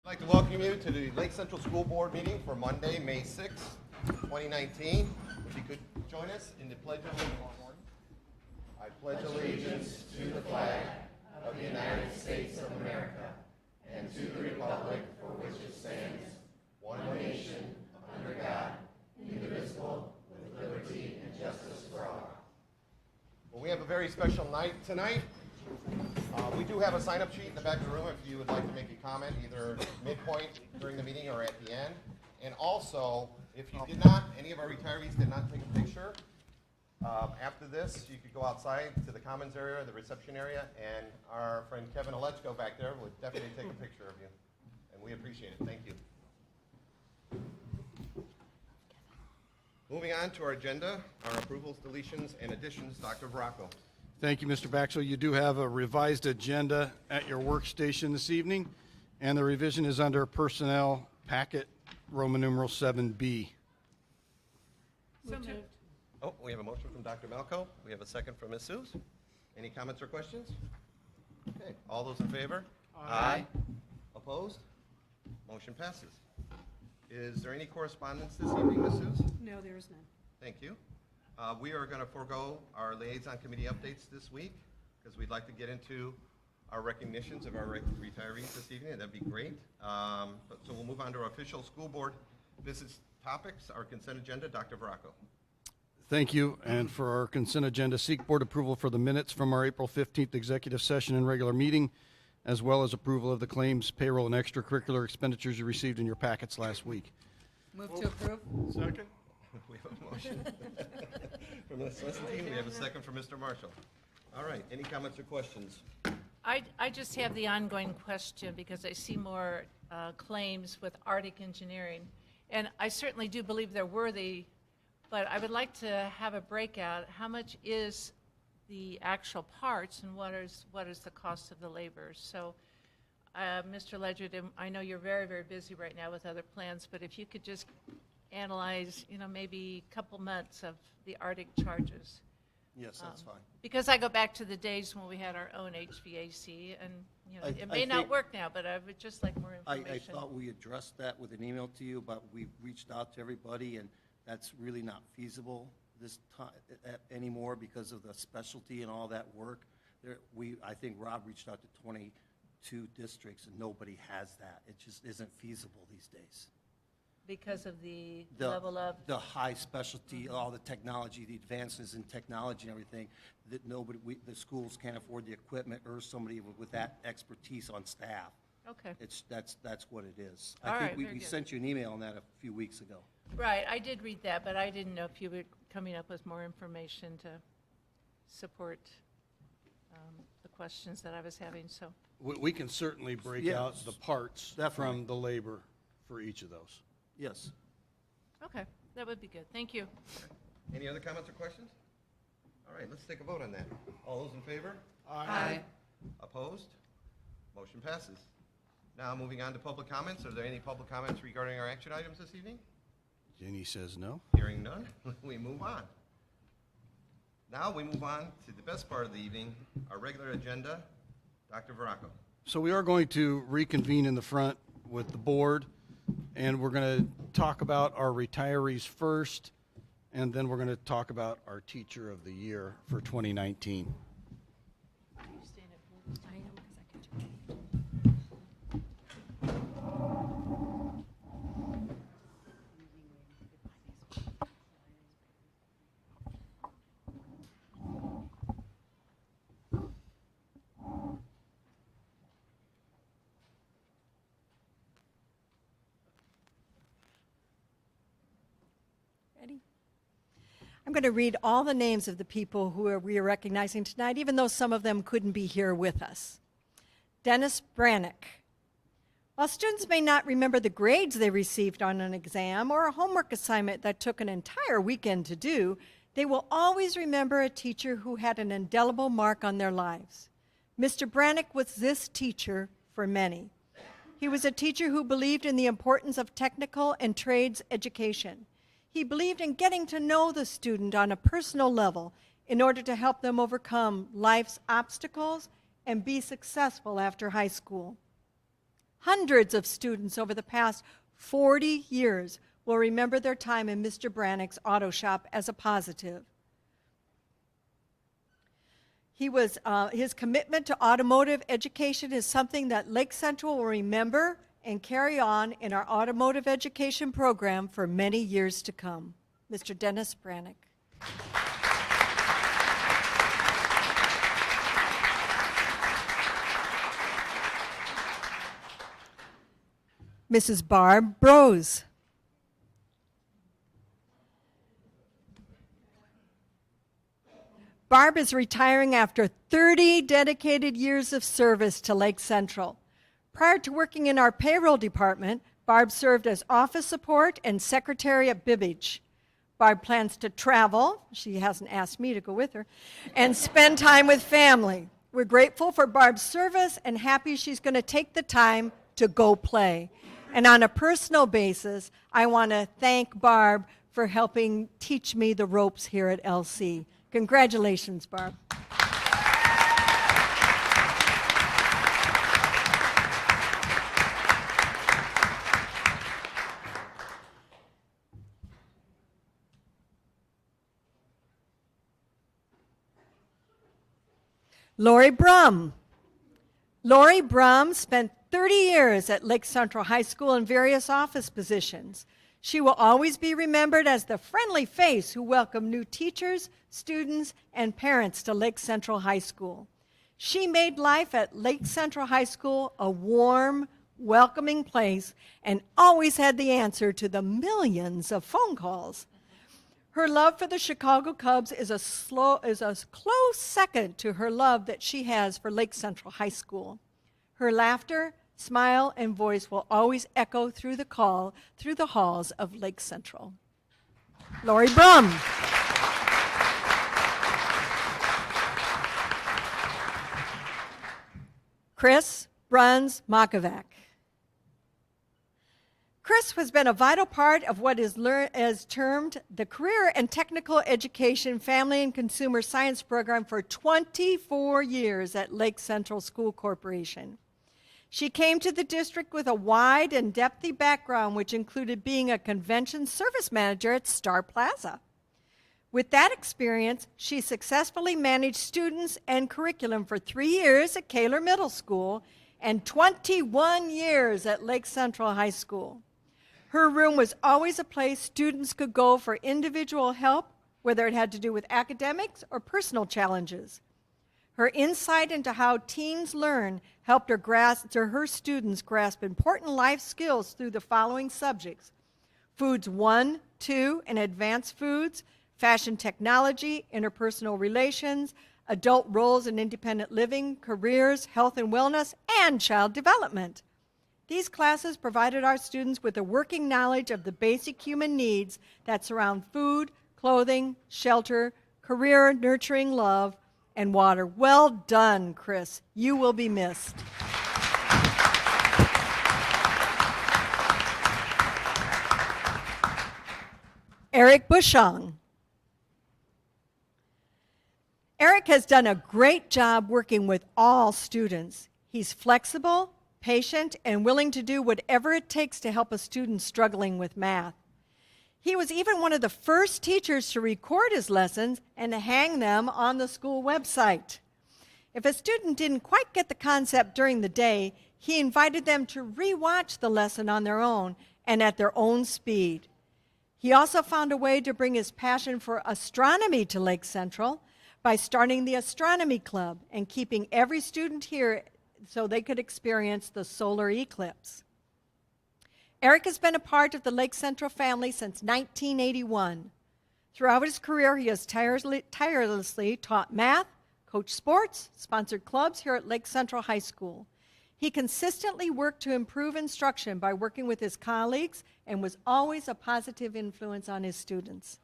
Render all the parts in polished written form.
I'd like to welcome you to the Lake Central School Board meeting for Monday, May 6th, 2019. If you could join us in the Pledge of Allegiance. I pledge allegiance to the flag of the United States of America and to the republic for which it stands, one nation, under God, indivisible, with liberty and justice for all. Well, we have a very special night tonight. We do have a sign-up sheet in the back of the room if you would like to make a comment, either midpoint during the meeting or at the end. And also, if you did not, any of our retirees did not take a picture, after this, you could go outside to the commons area, the reception area, and our friend Kevin Alechko back there would definitely take a picture of you. And we appreciate it. Thank you. Moving on to our agenda, our approvals, deletions, and additions. Dr. Bracco. Thank you, Mr. Baxel. You do have a revised agenda at your workstation this evening, and the revision is under Personnel Packet, Roman numeral 7B. So moved. Oh, we have a motion from Dr. Malco. We have a second from Ms. Seuss. Any comments or questions? Okay, all those in favor? Aye. Opposed? Motion passes. Is there any correspondence this evening, Ms. Seuss? No, there is none. Thank you. We are going to forego our liaison committee updates this week because we'd like to get into our recognitions of our retirees this evening, and that'd be great. So we'll move on to our official school board visits topics, our consent agenda. Dr. Bracco. Thank you. And for our consent agenda, seek board approval for the minutes from our April 15th executive session and regular meeting, as well as approval of the claims, payroll, and extracurricular expenditures you received in your packets last week. Move to approve. Second. We have a motion from Ms. Westentine. We have a second from Mr. Marshall. All right. Any comments or questions? I just have the ongoing question because I see more claims with Arctic Engineering. And I certainly do believe they're worthy, but I would like to have a breakout. How much is the actual parts and what is the cost of the labor? So, Mr. Ledger, I know you're very, very busy right now with other plans, but if you could just analyze, maybe a couple months of the Arctic charges. Yes, that's fine. Because I go back to the days when we had our own HVAC, and it may not work now, but I would just like more information. I thought we addressed that with an email to you, but we reached out to everybody, and that's really not feasible this time anymore because of the specialty and all that work. I think Rob reached out to 22 districts, and nobody has that. It just isn't feasible these days. Because of the level of the high specialty, all the technology, the advances in technology and everything, that the schools can't afford the equipment or somebody with that expertise on staff. Okay. That's what it is. All I right, think very we good. sent you an email on that a few weeks ago. Right, I did read that, but I didn't know if you were coming up with more information to support the questions that I was having. So We can certainly break Yes, out the parts definitely. from the labor for each of those. Yes. okay, that would be good. Thank you. Any other comments or questions? All right, let's take a vote on that. All those in favor? Aye. Opposed? Motion passes. Now, moving on to public comments. Are there any public comments regarding our action items this evening? Jenny says no. Hearing none, we move on. Now we move on to the best part of the evening, our regular agenda. Dr. Bracco. So we are going to reconvene in the front with the board, and we're going to talk about our retirees first, and then we're going to talk about our Teacher of the Year for 2019. I am, because I can do Ready? I'm going to read all the names of the people who we are recognizing tonight, even though some of them couldn't be here with us. Dennis Brannick. While students may not remember the grades they received on an exam or a homework assignment that took an entire weekend to do, they will always remember a teacher who had an indelible mark on their lives. Mr. Brannick was this teacher for many. He was a teacher who believed in the importance of technical and trades education. He believed in getting to know the student on a personal level in order to help them overcome life's obstacles and be successful after high school. Hundreds of students over the past 40 years will remember their time in Mr. Brannick's auto shop as a positive. His commitment to automotive education is something that Lake Central will remember and carry on in our automotive education program for many years to come. Mr. Dennis Brannick. Mrs. Barb Brose. Barb is retiring after 30 dedicated years of service to Lake Central. Prior to working in our payroll department, Barb served as office support and secretary at Bibbage. Barb plans to travel, she hasn't asked me to go with her, and spend time with family. We're grateful for Barb's service and happy she's going to take the time to go play. And on a personal basis, I want to thank Barb for helping teach me the ropes here at LC. Congratulations, Barb. Lori Brum. Lori Brum spent 30 years at Lake Central High School in various office positions. She will always be remembered as the friendly face who welcomed new teachers, students, and parents to Lake Central High School. She made life at Lake Central High School a warm, welcoming place and always had the answer to the millions of phone calls. Her love for the Chicago Cubs is a close second to her love that she has for Lake Central High School. Her laughter, smile, and voice will always echo through the halls of Lake Central. Lori Brum. Chris Bruns Makovac. Chris has been a vital part of what is termed the Career and Technical Education Family and Consumer Science Program for 24 years at Lake Central School Corporation. She came to the district with a wide and depthy background, which included being a convention service manager at Star Plaza. With that experience, she successfully managed students and curriculum for 3 years at Kaler Middle School and 21 years at Lake Central High School. Her room was always a place students could go for individual help, whether it had to do with academics or personal challenges. Her insight into how teens learn helped her students grasp important life skills through the following subjects: Foods 1, 2, and Advanced Foods, Fashion Technology, Interpersonal Relations, Adult Roles and Independent Living, Careers, Health and Wellness, and Child Development. These classes provided our students with a working knowledge of the basic human needs that surround food, clothing, shelter, career, nurturing love, and water. Well done, Chris. You will be missed. Eric Bushong. Eric has done a great job working with all students. He's flexible, patient, and willing to do whatever it takes to help a student struggling with math. He was even one of the first teachers to record his lessons and to hang them on the school website. If a student didn't quite get the concept during the day, he invited them to re-watch the lesson on their own and at their own speed. He also found a way to bring his passion for astronomy to Lake Central by starting the Astronomy Club and keeping every student here so they could experience the solar eclipse. Eric has been a part of the Lake Central family since 1981. Throughout his career, he has tirelessly taught math, coached sports, sponsored clubs here at Lake Central High School. He consistently worked to improve instruction by working with his colleagues and was always a positive influence on his students.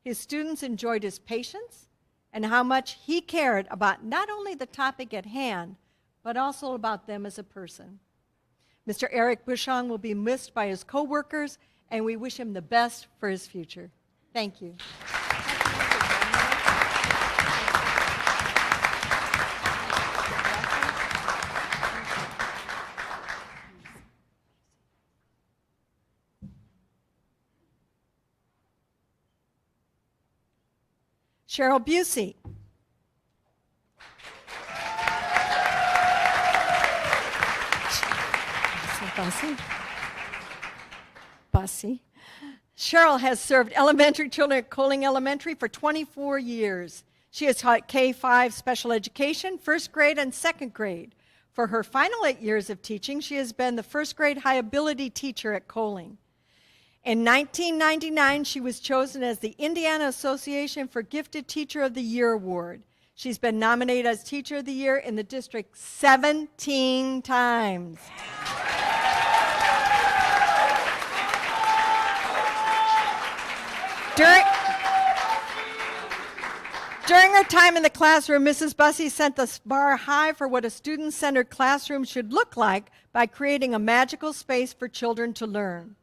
His students enjoyed his patience and how much he cared about not only the topic at hand, but also about them as a person. Mr. Eric Bushong will be missed by his coworkers, and we wish him the best for his future. Thank you. Cheryl Busey. Bussy. Cheryl has served elementary children at Coling Elementary for 24 years. She has taught K-5 special education, first grade, and second grade. For her final 8 years of teaching, she has been the first grade high ability teacher at Coling. In 1999, she was chosen as the Indiana Association for Gifted Teacher of the Year Award. She's been nominated as Teacher of the Year in the district 17 times. During her time in the classroom, Mrs. Bussey set the bar high for what a student-centered classroom should look like by creating a magical space for children to learn.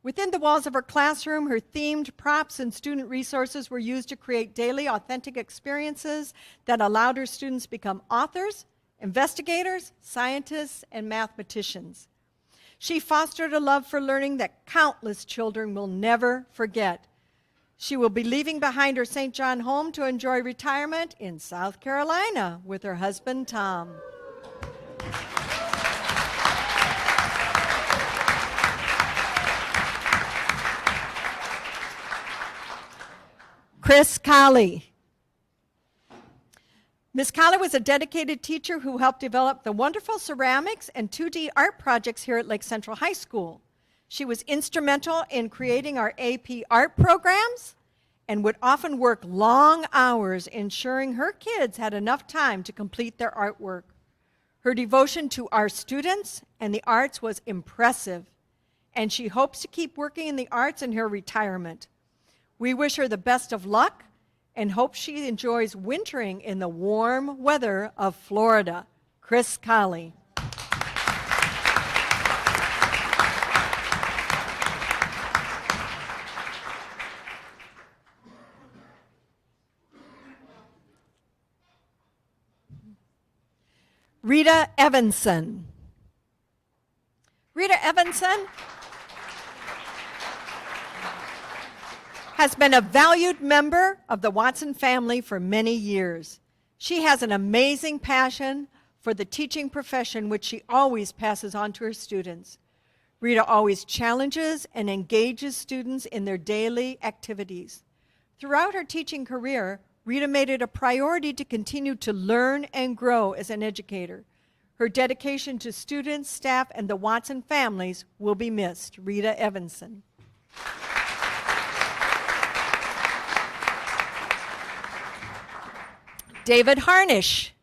Within the walls of her classroom, her themed props and student resources were used to create daily, authentic experiences that allowed her students to become authors, investigators, scientists, and mathematicians. She fostered a love for learning that countless children will never forget. She will be leaving behind her St. John home to enjoy retirement in South Carolina with her husband, Tom. Chris Colley. Ms. Colley was a dedicated teacher who helped develop the wonderful ceramics and 2D art projects here at Lake Central High School. She was instrumental in creating our AP art programs and would often work long hours ensuring her kids had enough time to complete their artwork. Her devotion to our students and the arts was impressive, and she hopes to keep working in the arts in her retirement. We wish her the best of luck and hope she enjoys wintering in the warm weather of Florida. Chris Colley. Rita Evanson. Rita Evanson has been a valued member of the Watson family for many years. She has an amazing passion for the teaching profession, which she always passes on to her students. Rita always challenges and engages students in their daily activities. Throughout her teaching career, Rita made it a priority to continue to learn and grow as an educator. Her dedication to students, staff, and the Watson families will be missed. Rita Evanson. David Harnish.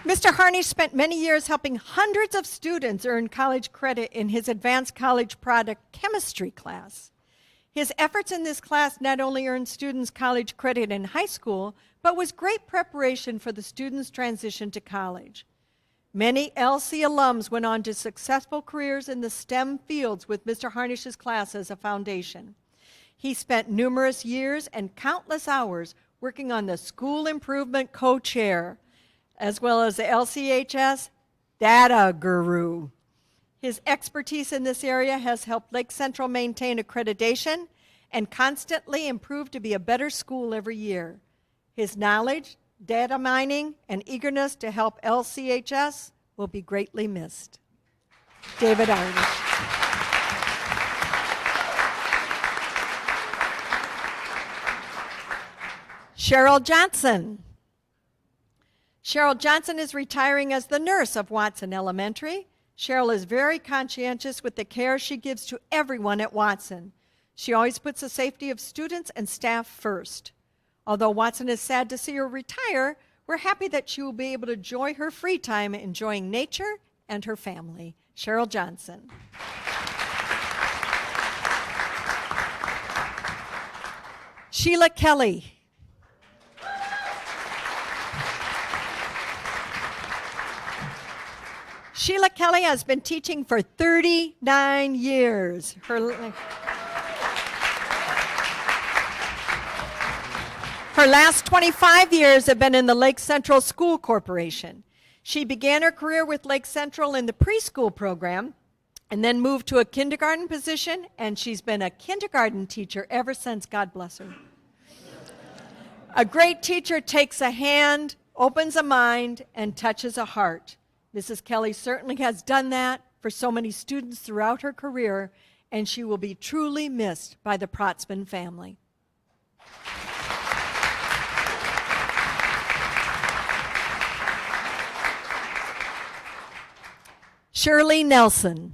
Mr. Harnish spent many years helping hundreds of students earn college credit in his advanced college product chemistry class. His efforts in this class not only earned students college credit in high school, but was great preparation for the students' transition to college. Many LC alums went on to successful careers in the STEM fields with Mr. Harnish's class as a foundation. He spent numerous years and countless hours working on the School Improvement Co-Chair, as well as the LCHS Data Guru. His expertise in this area has helped Lake Central maintain accreditation and constantly improve to be a better school every year. His knowledge, data mining, and eagerness to help LCHS will be greatly missed. David Harnish. Cheryl Johnson. Cheryl Johnson is retiring as the nurse of Watson Elementary. Cheryl is very conscientious with the care she gives to everyone at Watson. She always puts the safety of students and staff first. Although Watson is sad to see her retire, we're happy that she will be able to enjoy her free time enjoying nature and her family. Cheryl Johnson. Sheila Kelly. Sheila Kelly has been teaching for 39 years. Her last 25 years have been in the Lake Central School Corporation. She began her career with Lake Central in the preschool program and then moved to a kindergarten position, and she's been a kindergarten teacher ever since. God bless her. A great teacher takes a hand, opens a mind, and touches a heart. Mrs. Kelly certainly has done that for so many students throughout her career, and she will be truly missed by the Protzman family. Shirley Nelson.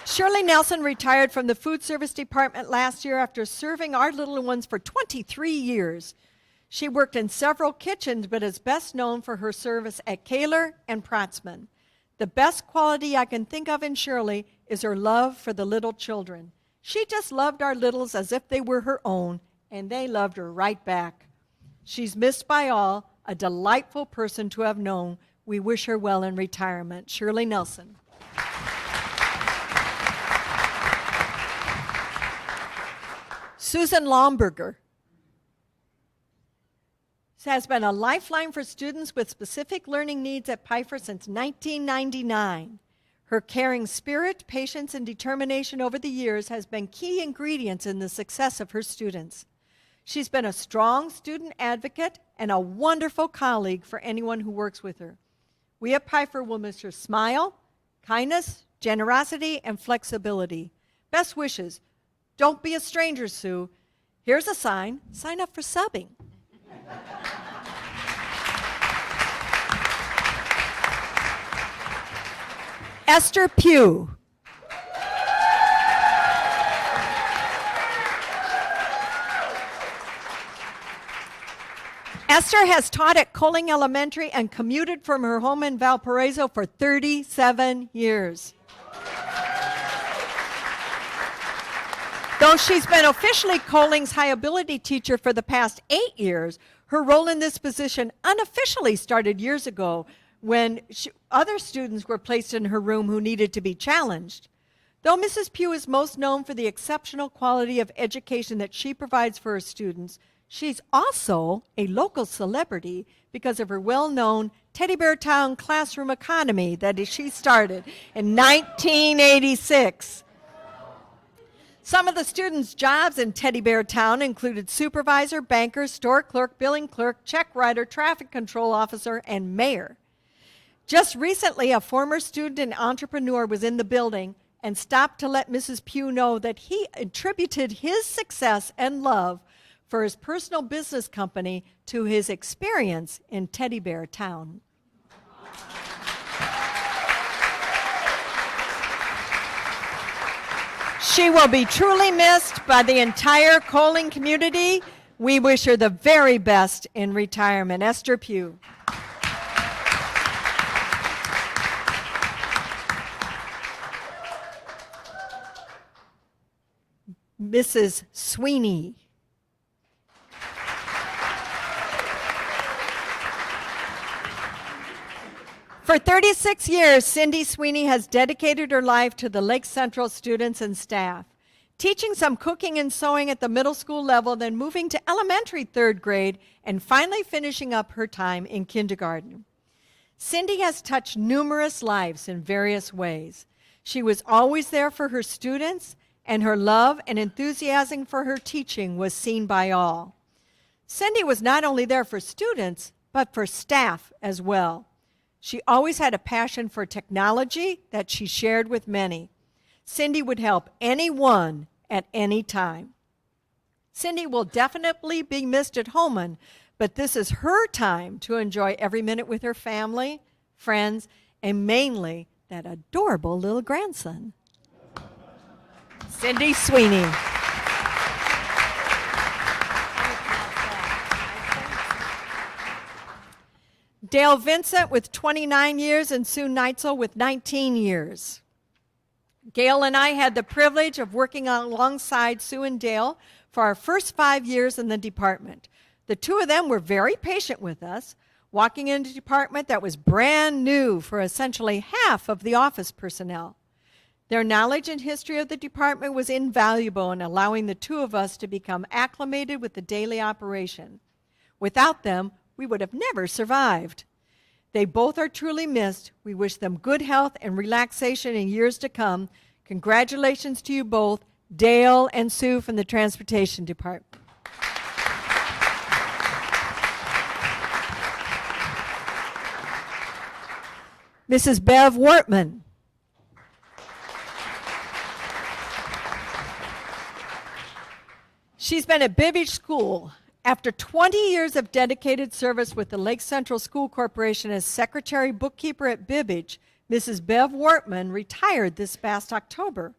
Shirley Nelson retired from the food service department last year after serving our little ones for 23 years. She worked in several kitchens, but is best known for her service at Kaler and Protzman. The best quality I can think of in Shirley is her love for the little children. She just loved our littles as if they were her own, and they loved her right back. She's missed by all, a delightful person to have known. We wish her well in retirement. Shirley Nelson. Susan Lomberger has been a lifeline for students with specific learning needs at Pfeiffer since 1999. Her caring spirit, patience, and determination over the years has been key ingredients in the success of her students. She's been a strong student advocate and a wonderful colleague for anyone who works with her. We at Pfeiffer will miss her smile, kindness, generosity, and flexibility. Best wishes. Don't be a stranger, Sue. Here's a sign. Sign up for subbing. Esther Pugh. Esther has taught at Coling Elementary and commuted from her home in Valparaiso for 37 years. Though she's been officially Coling's high ability teacher for the past 8 years, her role in this position unofficially started years ago when other students were placed in her room who needed to be challenged. Though Mrs. Pugh is most known for the exceptional quality of education that she provides for her students, she's also a local celebrity because of her well-known Teddy Bear Town classroom economy that she started in 1986. Some of the students' jobs in Teddy Bear Town included supervisor, banker, store clerk, billing clerk, check writer, traffic control officer, and mayor. Just recently, a former student and entrepreneur was in the building and stopped to let Mrs. Pugh know that he attributed his success and love for his personal business company to his experience in Teddy Bear Town. She will be truly missed by the entire Coling community. We wish her the very best in retirement. Esther Pugh. Mrs. Sweeney. For 36 years, Cindy Sweeney has dedicated her life to the Lake Central students and staff, teaching some cooking and sewing at the middle school level, then moving to elementary 3rd grade, and finally finishing up her time in kindergarten. Cindy has touched numerous lives in various ways. She was always there for her students, and her love and enthusiasm for her teaching was seen by all. Cindy was not only there for students, but for staff as well. She always had a passion for technology that she shared with many. Cindy would help anyone at any time. Cindy will definitely be missed at Holman, but this is her time to enjoy every minute with her family, friends, and mainly that adorable little grandson. Cindy Sweeney. Dale Vincent with 29 years and Sue Neitzel with 19 years. Gail and I had the privilege of working alongside Sue and Dale for our first 5 years in the department. The two of them were very patient with us, walking into a department that was brand new for essentially half of the office personnel. Their knowledge and history of the department was invaluable in allowing the two of us to become acclimated with the daily operation. Without them, we would have never survived. They both are truly missed. We wish them good health and relaxation in years to come. Congratulations to you both, Dale and Sue from the Transportation Department. Mrs. Bev Wortman. She's been at Bibbage School. After 20 years of dedicated service with the Lake Central School Corporation as secretary bookkeeper at Bibbage, Mrs. Bev Wortman retired this past October.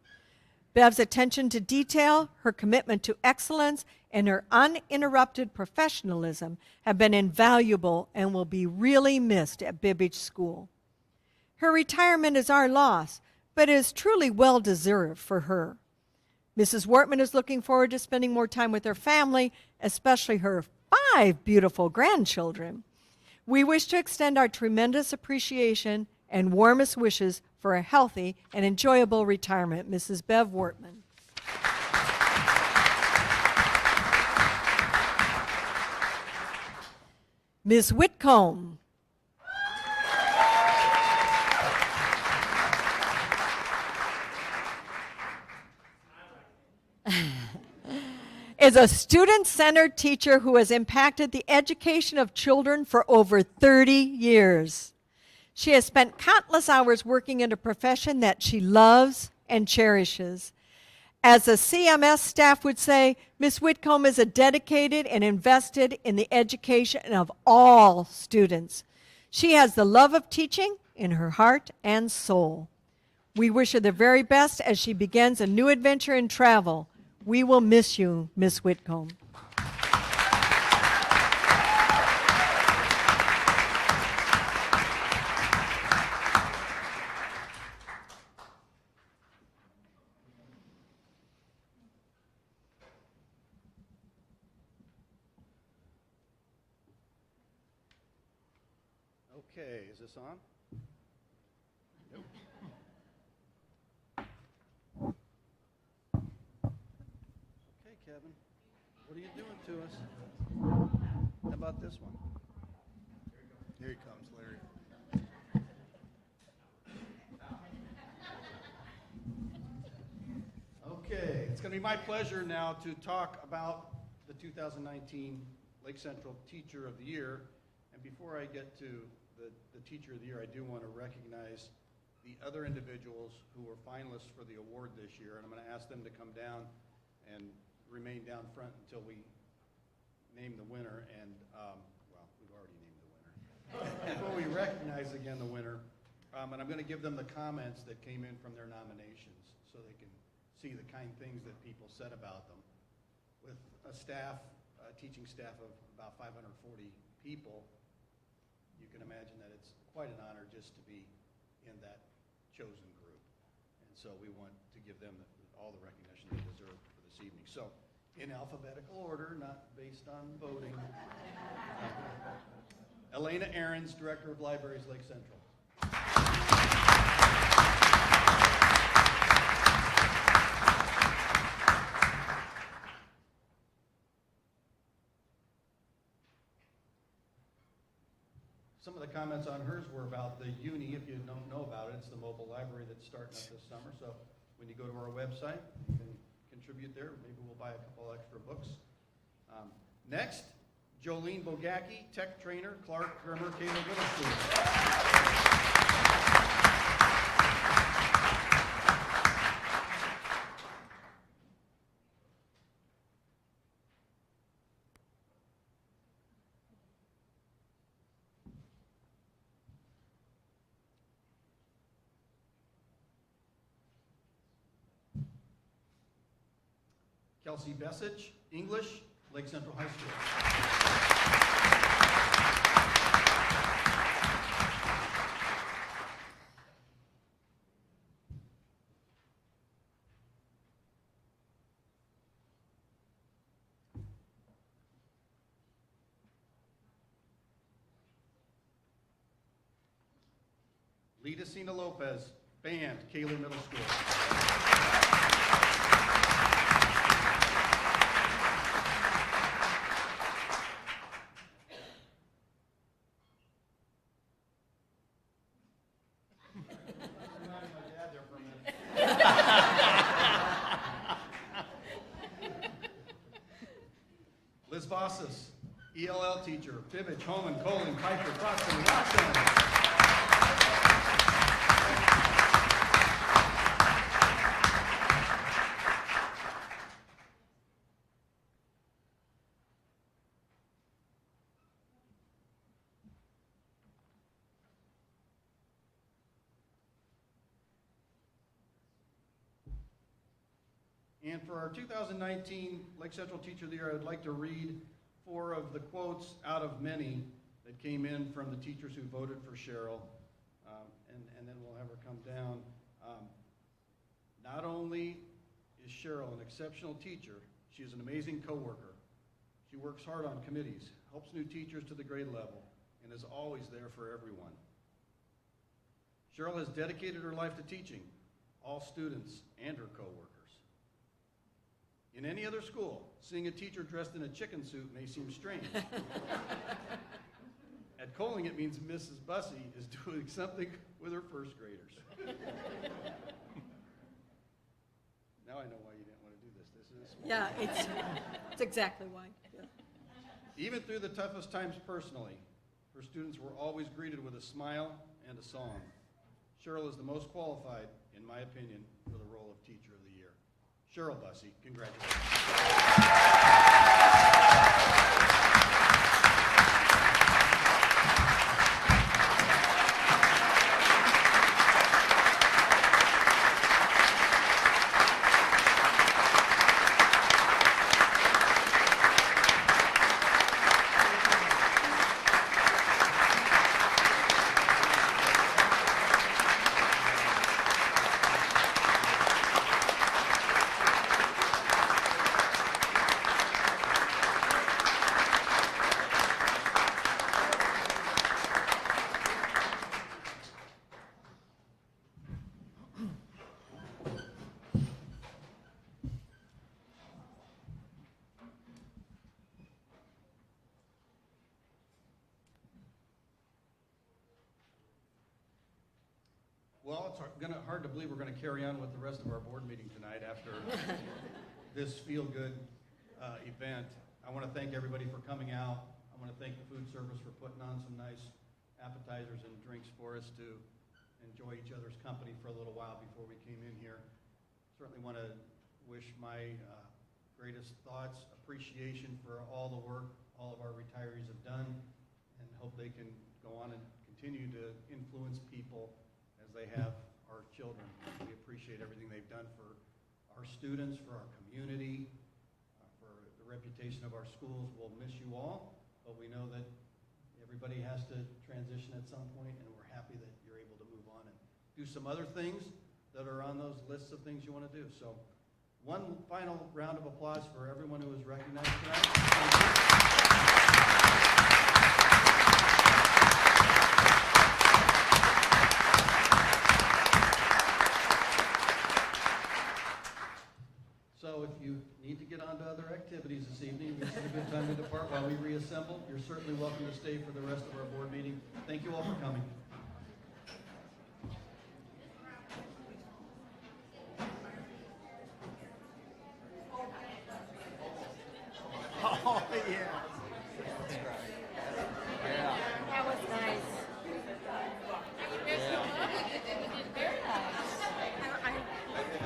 Bev's attention to detail, her commitment to excellence, and her uninterrupted professionalism have been invaluable and will be really missed at Bibbage School. Her retirement is our loss, but it is truly well-deserved for her. Mrs. Wortman is looking forward to spending more time with her family, especially her 5 beautiful grandchildren. We wish to extend our tremendous appreciation and warmest wishes for a healthy and enjoyable retirement, Mrs. Bev Wortman. Ms. Whitcomb. Is a student-centered teacher who has impacted the education of children for over 30 years. She has spent countless hours working in a profession that she loves and cherishes. As the CMS staff would say, Ms. Whitcomb is a dedicated and invested in the education of all students. She has the love of teaching in her heart and soul. We wish her the very best as she begins a new adventure in travel. We will miss you, Ms. Whitcomb. Okay, is this on? Nope. Okay, Kevin, what are you doing to us? How about this one? Here he comes, Larry. Okay, it's going to be my pleasure now to talk about the 2019 Lake Central Teacher of the Year. And before I get to the Teacher of the Year, I do want to recognize the other individuals who were finalists for the award this year. And I'm going to ask them to come down and remain down front until we name the winner. And, well, we've already named the winner. Before we recognize again the winner, and I'm going to give them the comments that came in from their nominations so they can see the kind things that people said about them. With a staff, teaching staff of about 540 people, you can imagine that it's quite an honor just to be in that chosen group. And so we want to give them all the recognition they deserve for this evening. So in alphabetical order, not based on voting. Elena Ahrens, Director of Libraries, Lake Central. Some of the comments on hers were about the uni. If you don't know about it, it's the mobile library that's starting up this summer. So when you go to our website, you can contribute there. Maybe we'll buy a couple extra books. Next, Jolene Bogacki, Tech Trainer, Clark Grimmer, Cato Middle School. Kelsey Bessich, English, Lake Central High School. Lita Cena Lopez, Band, Kaler Middle School. Mrs. Vossas, ELL teacher, Fibbage, Holman, Colling, Piper, Croxton, Watson. And for our 2019 Lake Central Teacher of the Year, I would like to read 4 of the quotes out of many that came in from the teachers who voted for Cheryl, and then we'll have her come down. Not only is Cheryl an exceptional teacher, she is an amazing coworker. She works hard on committees, helps new teachers to the grade level, and is always there for everyone. Cheryl has dedicated her life to teaching all students and her coworkers. In any other school, seeing a teacher dressed in a chicken suit may seem strange. At Colling, it means Mrs. Bussey is doing something with her first graders. Now I know why you didn't want to do this. This is Yeah, it's exactly why. Yeah. Even through the toughest times personally, her students were always greeted with a smile and a song. Cheryl is the most qualified, in my opinion, for the role of Teacher of the Year. Cheryl Bussey, congratulations. Well, it's hard to believe we're going to carry on with the rest of our board meeting tonight after this feel-good event. I want to thank everybody for coming out. I want to thank the food service for putting on some nice appetizers and drinks for us to enjoy each other's company for a little while before we came in here. Certainly want to wish my greatest thoughts, appreciation for all the work all of our retirees have done, and hope they can go on and continue to influence people as they have our children. We appreciate everything they've done for our students, for our community, for the reputation of our schools. We'll miss you all, but we know that everybody has to transition at some point, and we're happy that you're able to move on and do some other things that are on those lists of things you want to do. So one final round of applause for everyone who was recognized tonight. Thank you. So if you need to get on to other activities this evening, this is a good time to depart while we reassemble. You're certainly welcome to stay for the rest of our board meeting. Thank you all for coming. Oh, yeah. That was nice.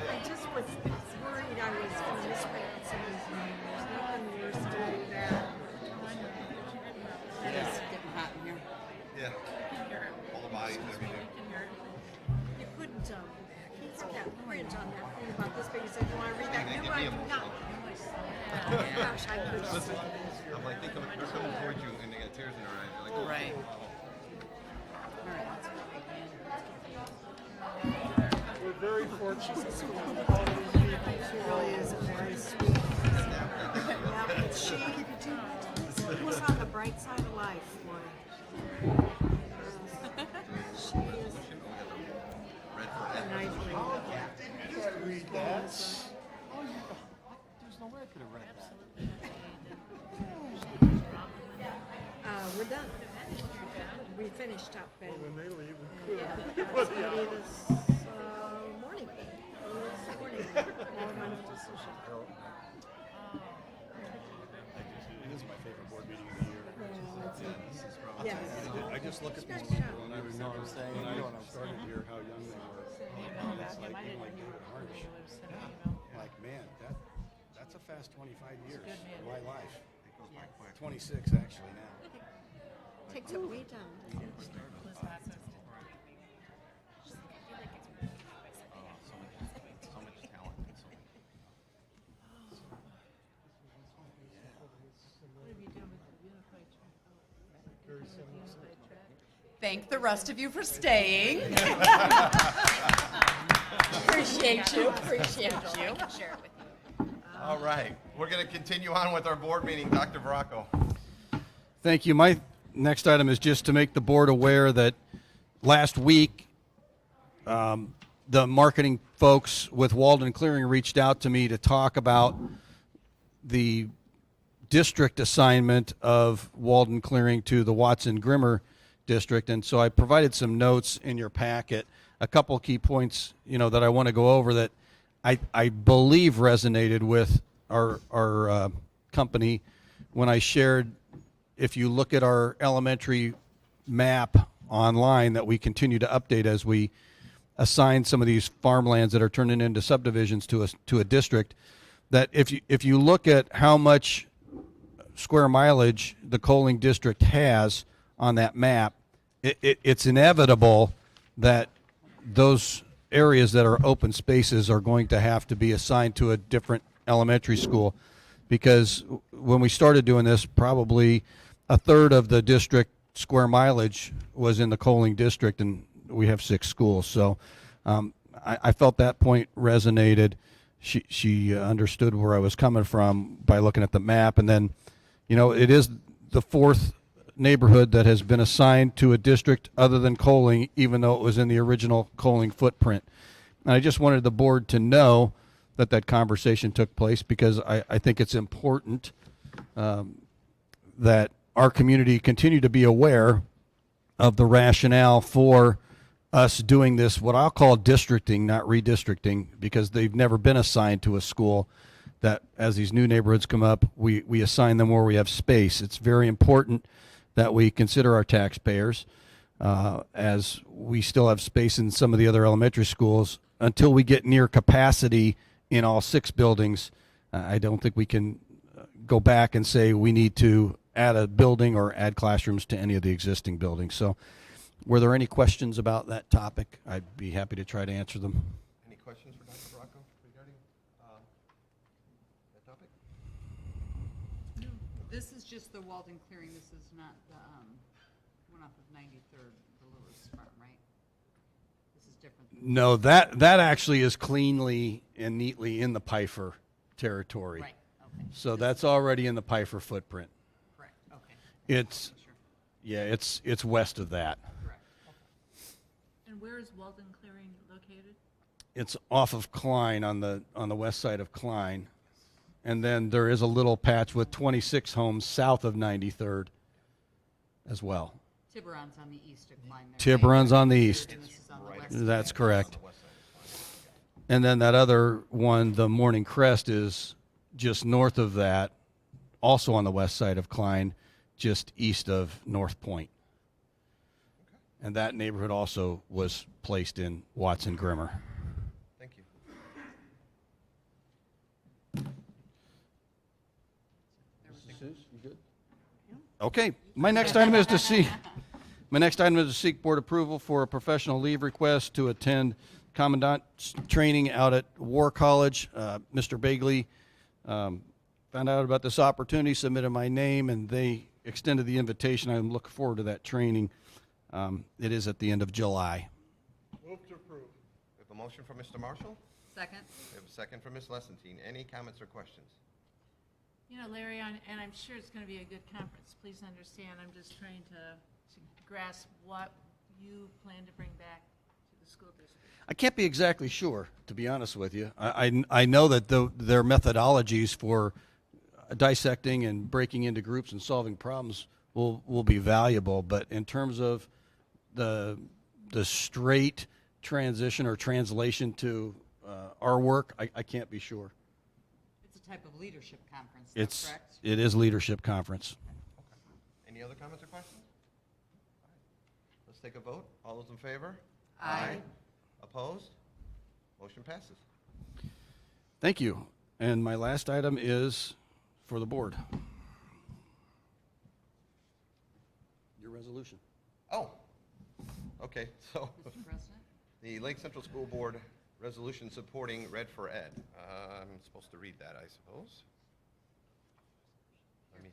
I just was worried I was going to mispronounce his name. There's nothing worse to do that. It is getting hot in here. Yeah. All the bodies and everything. You couldn't, he's got print on that thing about this, but you said, you want to read that? No, I do not. Gosh, I could. Listen, I'm like, they're coming towards you and they got tears in their eyes. They're like, oh, Right. wow. All right, let's go again. We're very fortunate to have all these people. She really is a very sweet. Yeah, but she was on the bright side of life, boy. She is Red a forever. nice lady. Read that. There's no way I could have read that. We're done. We finished up and When they leave, we that's gonna be this morning. This morning. All my decision. It is my just look at these people and I remember when I started here, how young they were. It's like, even like David Harnish, like, man, that's a fast 25 years of my life. 26 actually now. Takes it way down. So much talent. And so Thank the rest of you for staying. Appreciate you. Appreciate you. All right, we're going to continue on with our board meeting. Dr. Baracco. Thank you. My next item is just to make the board aware that last week, the marketing folks with Walden Clearing reached out to me to talk about the district assignment of Walden Clearing to the Watson Grimmer district. And so I provided some notes in your packet, a couple key points, that I want to go over that I believe resonated with our company when I shared, if you look at our elementary map online that we continue to update as we assign some of these farmlands that are turning into subdivisions to a district, that if you look at how much square mileage the Coaling district has on that map, it's inevitable that those areas that are open spaces are going to have to be assigned to a different elementary school, because when we started doing this, probably a third of the district square mileage was in the Coaling district, and we have 6 schools. So I felt that point resonated. She understood where I was coming from by looking at the map. And then, it is the 4th neighborhood that has been assigned to a district other than Coaling, even though it was in the original Coaling footprint. And I just wanted the board to know that conversation took place, because I think it's important that our community continue to be aware of the rationale for us doing this, what I'll call districting, not redistricting, because they've never been assigned to a school. That as these new neighborhoods come up, we assign them where we have space. It's very important that we consider our taxpayers, as we still have space in some of the other elementary schools. Until we get near capacity in all 6 buildings, I don't think we can go back and say we need to add a building or add classrooms to any of the existing buildings. So were there any questions about that topic? I'd be happy to try to answer them. Any questions for Dr. Baracco regarding that topic? This is just the Walden Clearing. This is not the one off of 93rd, the Lewis Farm, right? This is different. No, that actually is cleanly and neatly in the Pfeiffer territory. Right, okay. So that's already in the Pfeiffer footprint. Correct, okay. It's, Sure. yeah, it's west of that. Correct. And where is Walden Clearing located? It's off of Klein, on the west side of Klein. And then there is a little patch with 26 homes south of 93rd as well. Tiburon's on the east of Klein there. Tiburon's on the east. And this is on the west. That's correct. And then that other one, the Morning Crest, is just north of that, also on the west side of Klein, just east of North Point. And that neighborhood also was placed in Watson Grimmer. Thank you. Okay, my next item is to seek board approval for a professional leave request to attend commandant's training out at War College. Mr. Bagley found out about this opportunity, submitted my name, and they extended the invitation. I'm looking forward to that training. It is at the end of July. Move to approve. We have a motion from Mr. Marshall. Second? We have a second from Ms. Lessentine. Any comments or questions? Larry, and I'm sure it's going to be a good conference. Please understand, I'm just trying to grasp what you plan to bring back to the school district. I can't be exactly sure, to be honest with you. I know that their methodologies for dissecting and breaking into groups and solving problems will be valuable, but in terms of the straight transition or translation to our work, I can't be sure. It's a type of leadership conference, though, correct? It is leadership conference. Any other comments or questions? Let's take a vote. All those in favor? Aye. Opposed? Motion passes. Thank you. And my last item is for the board. Your resolution. Oh, okay, so Mr. President? the Lake Central School Board resolution supporting Red for Ed. I'm supposed to read that, I suppose. Let me,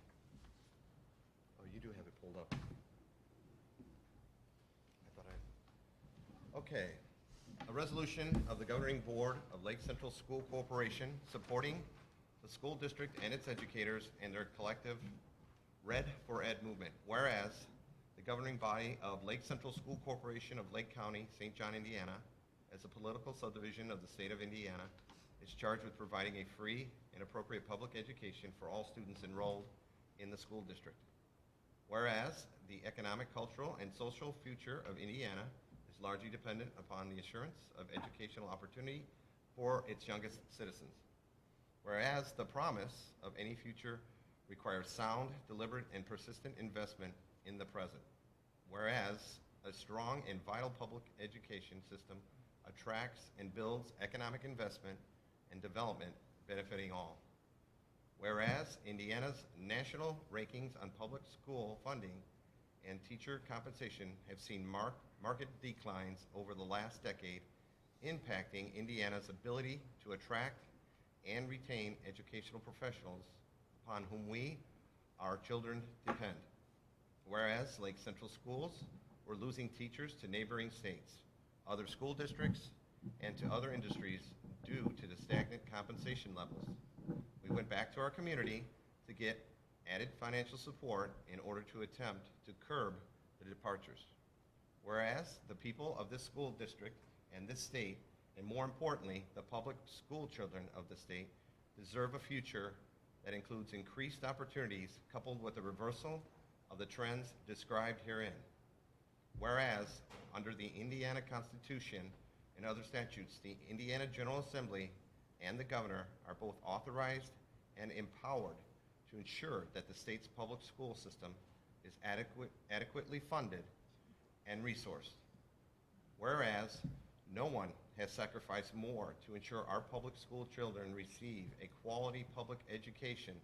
oh, you do have it pulled up. Okay. A resolution of the Governing Board of Lake Central School Corporation supporting the school district and its educators and their collective Red for Ed movement. Whereas the governing body of Lake Central School Corporation of Lake County, St. John, Indiana, as a political subdivision of the state of Indiana, is charged with providing a free and appropriate public education for all students enrolled in the school district. Whereas the economic, cultural, and social future of Indiana is largely dependent upon the assurance of educational opportunity for its youngest citizens. Whereas the promise of any future requires sound, deliberate, and persistent investment in the present. Whereas a strong and vital public education system attracts and builds economic investment and development benefiting all. Whereas Indiana's national rankings on public school funding and teacher compensation have seen market declines over the last decade, impacting Indiana's ability to attract and retain educational professionals upon whom we, our children, depend. Whereas Lake Central schools were losing teachers to neighboring states, other school districts, and to other industries due to the stagnant compensation levels. We went back to our community to get added financial support in order to attempt to curb the departures. Whereas the people of this school district and this state, and more importantly, the public school children of the state, deserve a future that includes increased opportunities coupled with a reversal of the trends described herein. Whereas, under the Indiana Constitution and other statutes, the Indiana General Assembly and the governor are both authorized and empowered to ensure that the state's public school system is adequately funded and resourced. Whereas, no one has sacrificed more to ensure our public school children receive a quality public education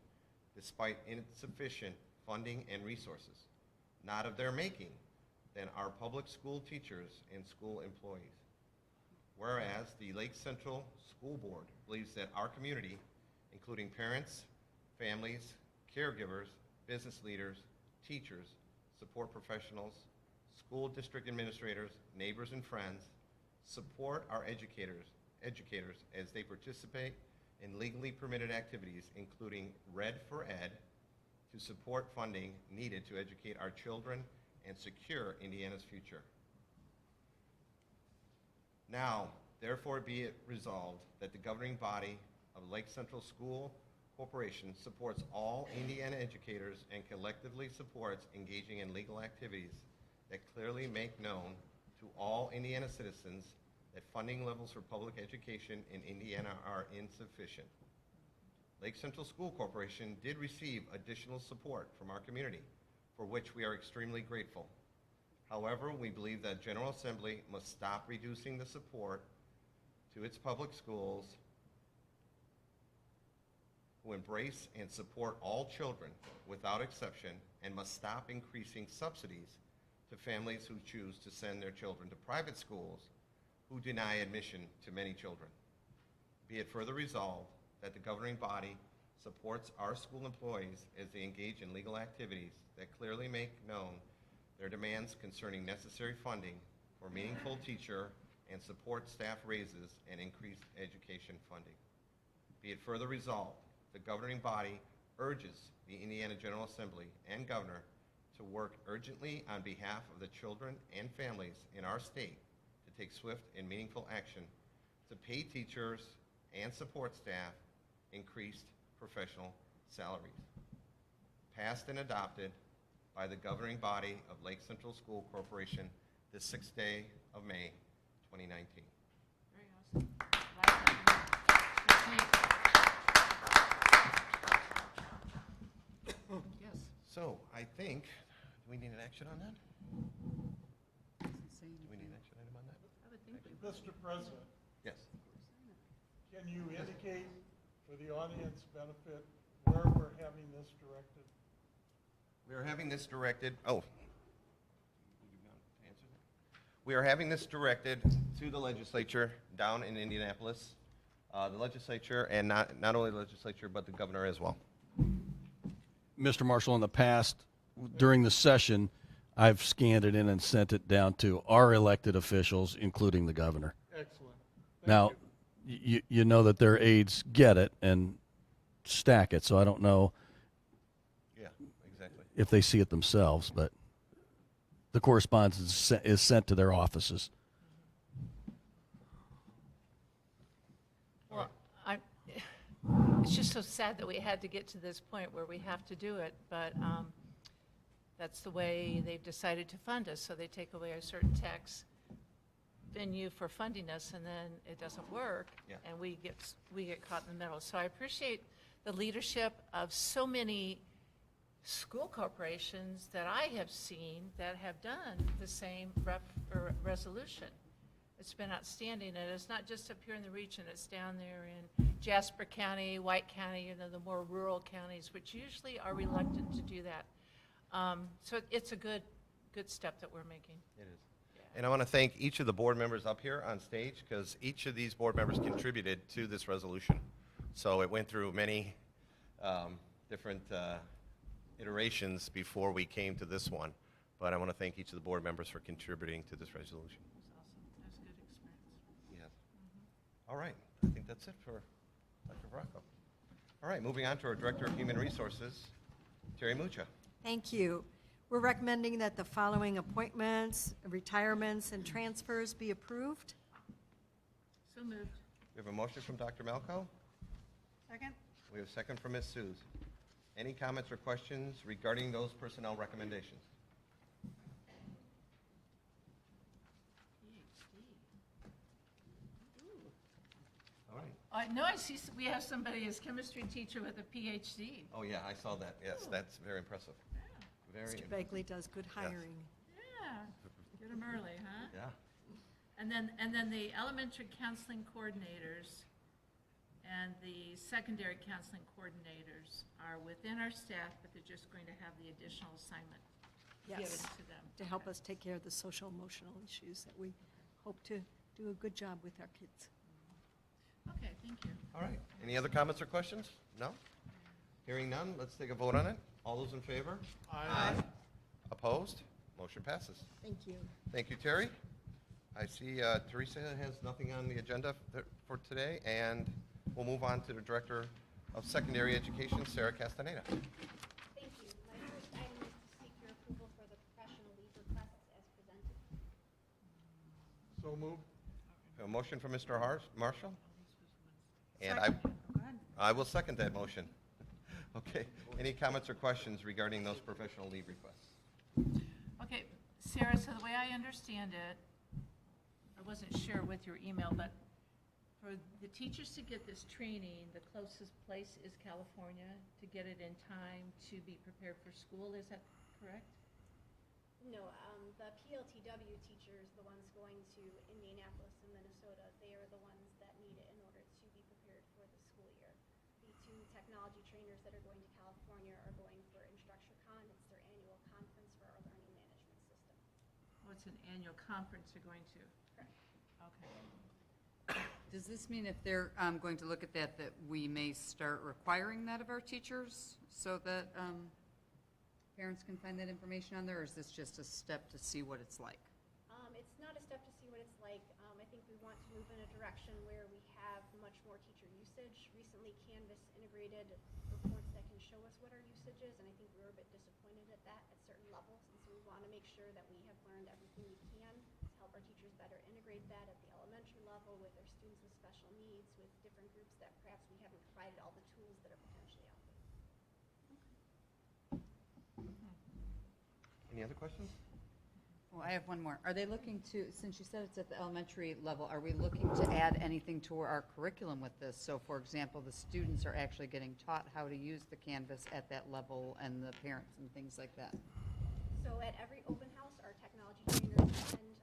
despite insufficient funding and resources, not of their making, than our public school teachers and school employees. Whereas the Lake Central School Board believes that our community, including parents, families, caregivers, business leaders, teachers, support professionals, school district administrators, neighbors, and friends, support our educators as they participate in legally permitted activities, including Red for Ed, to support funding needed to educate our children and secure Indiana's future. Now, therefore be it resolved that the governing body of Lake Central School Corporation supports all Indiana educators and collectively supports engaging in legal activities that clearly make known to all Indiana citizens that funding levels for public education in Indiana are insufficient. Lake Central School Corporation did receive additional support from our community, for which we are extremely grateful. However, we believe that General Assembly must stop reducing the support to its public schools who embrace and support all children without exception, and must stop increasing subsidies to families who choose to send their children to private schools who deny admission to many children. Be it further resolved that the governing body supports our school employees as they engage in legal activities that clearly make known their demands concerning necessary funding for meaningful teacher and support staff raises and increased education funding. Be it further resolved, the governing body urges the Indiana General Assembly and Governor to work urgently on behalf of the children and families in our state to take swift and meaningful action to pay teachers and support staff increased professional salaries. Passed and adopted by the governing body of Lake Central School Corporation this 6th day of May, 2019. Very awesome. Last item. Yes. So I think, do we need an action on that? say Do we need anything. action item on that? I would think we Mr. President, Yes. can you indicate for the audience benefit where we're having this directed? We are having this directed, we are having this directed to the legislature down in Indianapolis. The legislature, and not only the legislature, but the governor as well. Mr. Marshall, in the past, during the session, I've scanned it in and sent it down to our elected officials, including the governor. Excellent. Thank Now, you. you know that their aides get it and stack it, so I don't know Yeah, exactly. if they see it themselves, but the correspondence is sent to their offices. Well, it's just so sad that we had to get to this point where we have to do it, but that's the way they've decided to fund us. So they take away a certain tax venue for funding us, and then it doesn't work, Yeah. and we get caught in the middle. So I appreciate the leadership of so many school corporations that I have seen that have done the same resolution. It's been outstanding, and it's not just up here in the region, it's down there in Jasper County, White County, the more rural counties, which usually are reluctant to do that. So it's a good step that we're making. It is. And I want to thank each of the board members up here on stage, because each of these board members contributed to this resolution. So it went through many different iterations before we came to this one. But I want to thank each of the board members for contributing to this resolution. It's awesome. That was a good experience. Yes. All right. I think that's it for Dr. Bracco. All right. Moving on to our Director of Human Resources, Terry Mucha. Thank you. We're recommending that the following appointments, retirements, and transfers be approved. So moved. We have a motion from Dr. Malco. Second? We have a second from Ms. Suze. Any comments or questions regarding those personnel recommendations? All right. I see we have somebody as chemistry teacher with a PhD. Oh, yeah, I saw that. Yes, that's very impressive. Very Mr. impressive. Begley does good hiring. Yeah, get them early, huh? Yeah. And then the elementary counseling coordinators and the secondary counseling coordinators are within our staff, but they're just going to have the additional assignment given Yes, to them. to help us take care of the social emotional issues that we hope to do a good job with our kids. Okay, thank you. All right. Any other comments or questions? No? Hearing none, let's take a vote on it. All those in favor? Aye. Opposed? Motion passes. Thank you. Thank you, Terry. I see Teresa has nothing on the agenda for today, and we'll move on to the Director of Secondary Education, Sarah Castaneda. Thank you. My first item is to seek your approval for the professional leave requests as presented. So moved. A motion from Mr. Marshall, and Second. Go ahead. I will second that motion. Okay. Any comments or questions regarding those professional leave requests? Okay, Sarah, so the way I understand it, I wasn't sure with your email, but for the teachers to get this training, the closest place is California to get it in time to be prepared for school. Is that correct? No, the PLTW teachers, the ones going to Indianapolis and Minnesota, they are the ones that need it in order to be prepared for the school year. The two technology trainers that are going to California are going for InstructureCon. It's their annual conference for our learning management system. Oh, it's an annual conference you're going to? Correct. Okay. Does this mean if they're going to look at that, that we may start requiring that of our teachers so that parents can find that information on there, or is this just a step to see what it's like? It's not a step to see what it's like. I think we want to move in a direction where we have much more teacher usage. Recently, Canvas integrated reports that can show us what our usage is, and I think we were a bit disappointed at that at certain levels. And so we want to make sure that we have learned everything we can to help our teachers better integrate that at the elementary level with their students with special needs, with different groups that perhaps we haven't provided all the tools that are potentially out there. Any other questions? Well, I have one more. Are they looking to, since you said it's at the elementary level, are we looking to add anything to our curriculum with this? So, for example, the students are actually getting taught how to use the Canvas at that level, and the parents and things like that? So at every open house, our technology trainers attend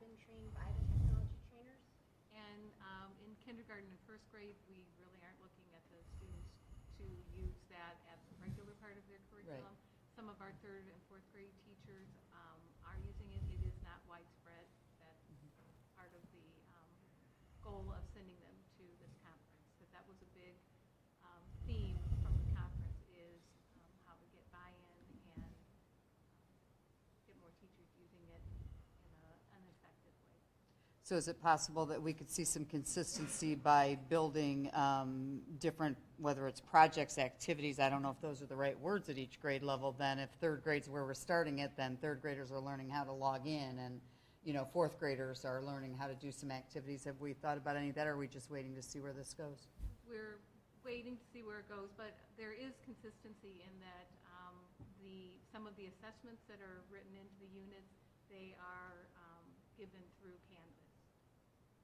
been trained by the technology trainers? And in kindergarten and first grade, we really aren't looking at the students to use that as a regular part of their curriculum. Some of our third and fourth grade teachers are using it. It is not widespread. That's part of the goal of sending them to this conference. That was a big theme from the conference is how to get buy-in and get more teachers using it in an effective way. So is it possible that we could see some consistency by building different, whether it's projects, activities, I don't know if those are the right words at each grade level, then if third grade's where we're starting it, then third graders are learning how to log in, and, you know, fourth graders are learning how to do some activities. Have we thought about any of that, or are we just waiting to see where this goes? We're waiting to see where it goes, but there is consistency in that some of the assessments that are written into the units, they are given through Canvas.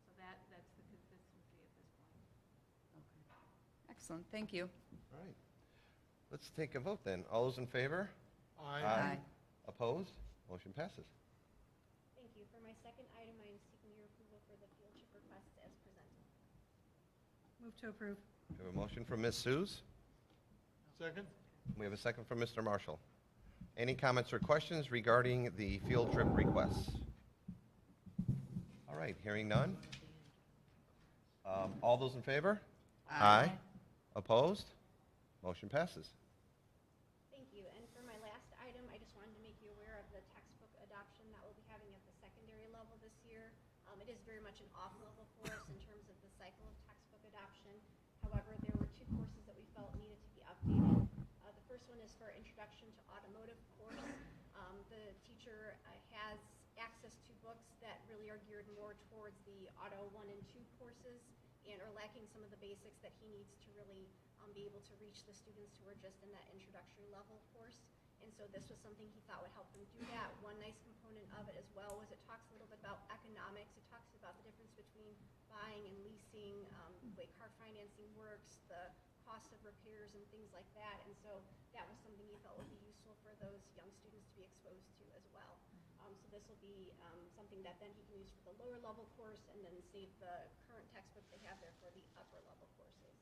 So that's the consistency at this point. Okay. Excellent, thank you. All right. Let's take a vote then. All those in favor? Aye. Opposed? Motion passes. Thank you. For my second item, I am seeking your approval for the field trip requests as presented. Move to approve. We have a motion from Ms. Suze. Second? We have a second from Mr. Marshall. Any comments or questions regarding the field trip requests? All right, hearing none. All those in favor? Aye. Opposed? Motion passes. Thank you. And for my last item, I just wanted to make you aware of the textbook adoption that we'll be having at the secondary level this year. It is very much an off-level for us in terms of the cycle of textbook adoption. However, there were two courses that we felt needed to be updated. The first one is for Introduction to Automotive course. The teacher has access to books that really are geared more towards the Auto 1 and 2 courses and are lacking some of the basics that he needs to really be able to reach the students who are just in that introductory level course. And so this was something he thought would help them do that. One nice component of it as well was it talks a little bit about economics. It talks about the difference between buying and leasing, the way car financing works, the cost of repairs and things like that. And so that was something he felt would be useful for those young students to be exposed to as well. So this will be something that then he can use for the lower level course and then save the current textbook they have there for the upper level courses.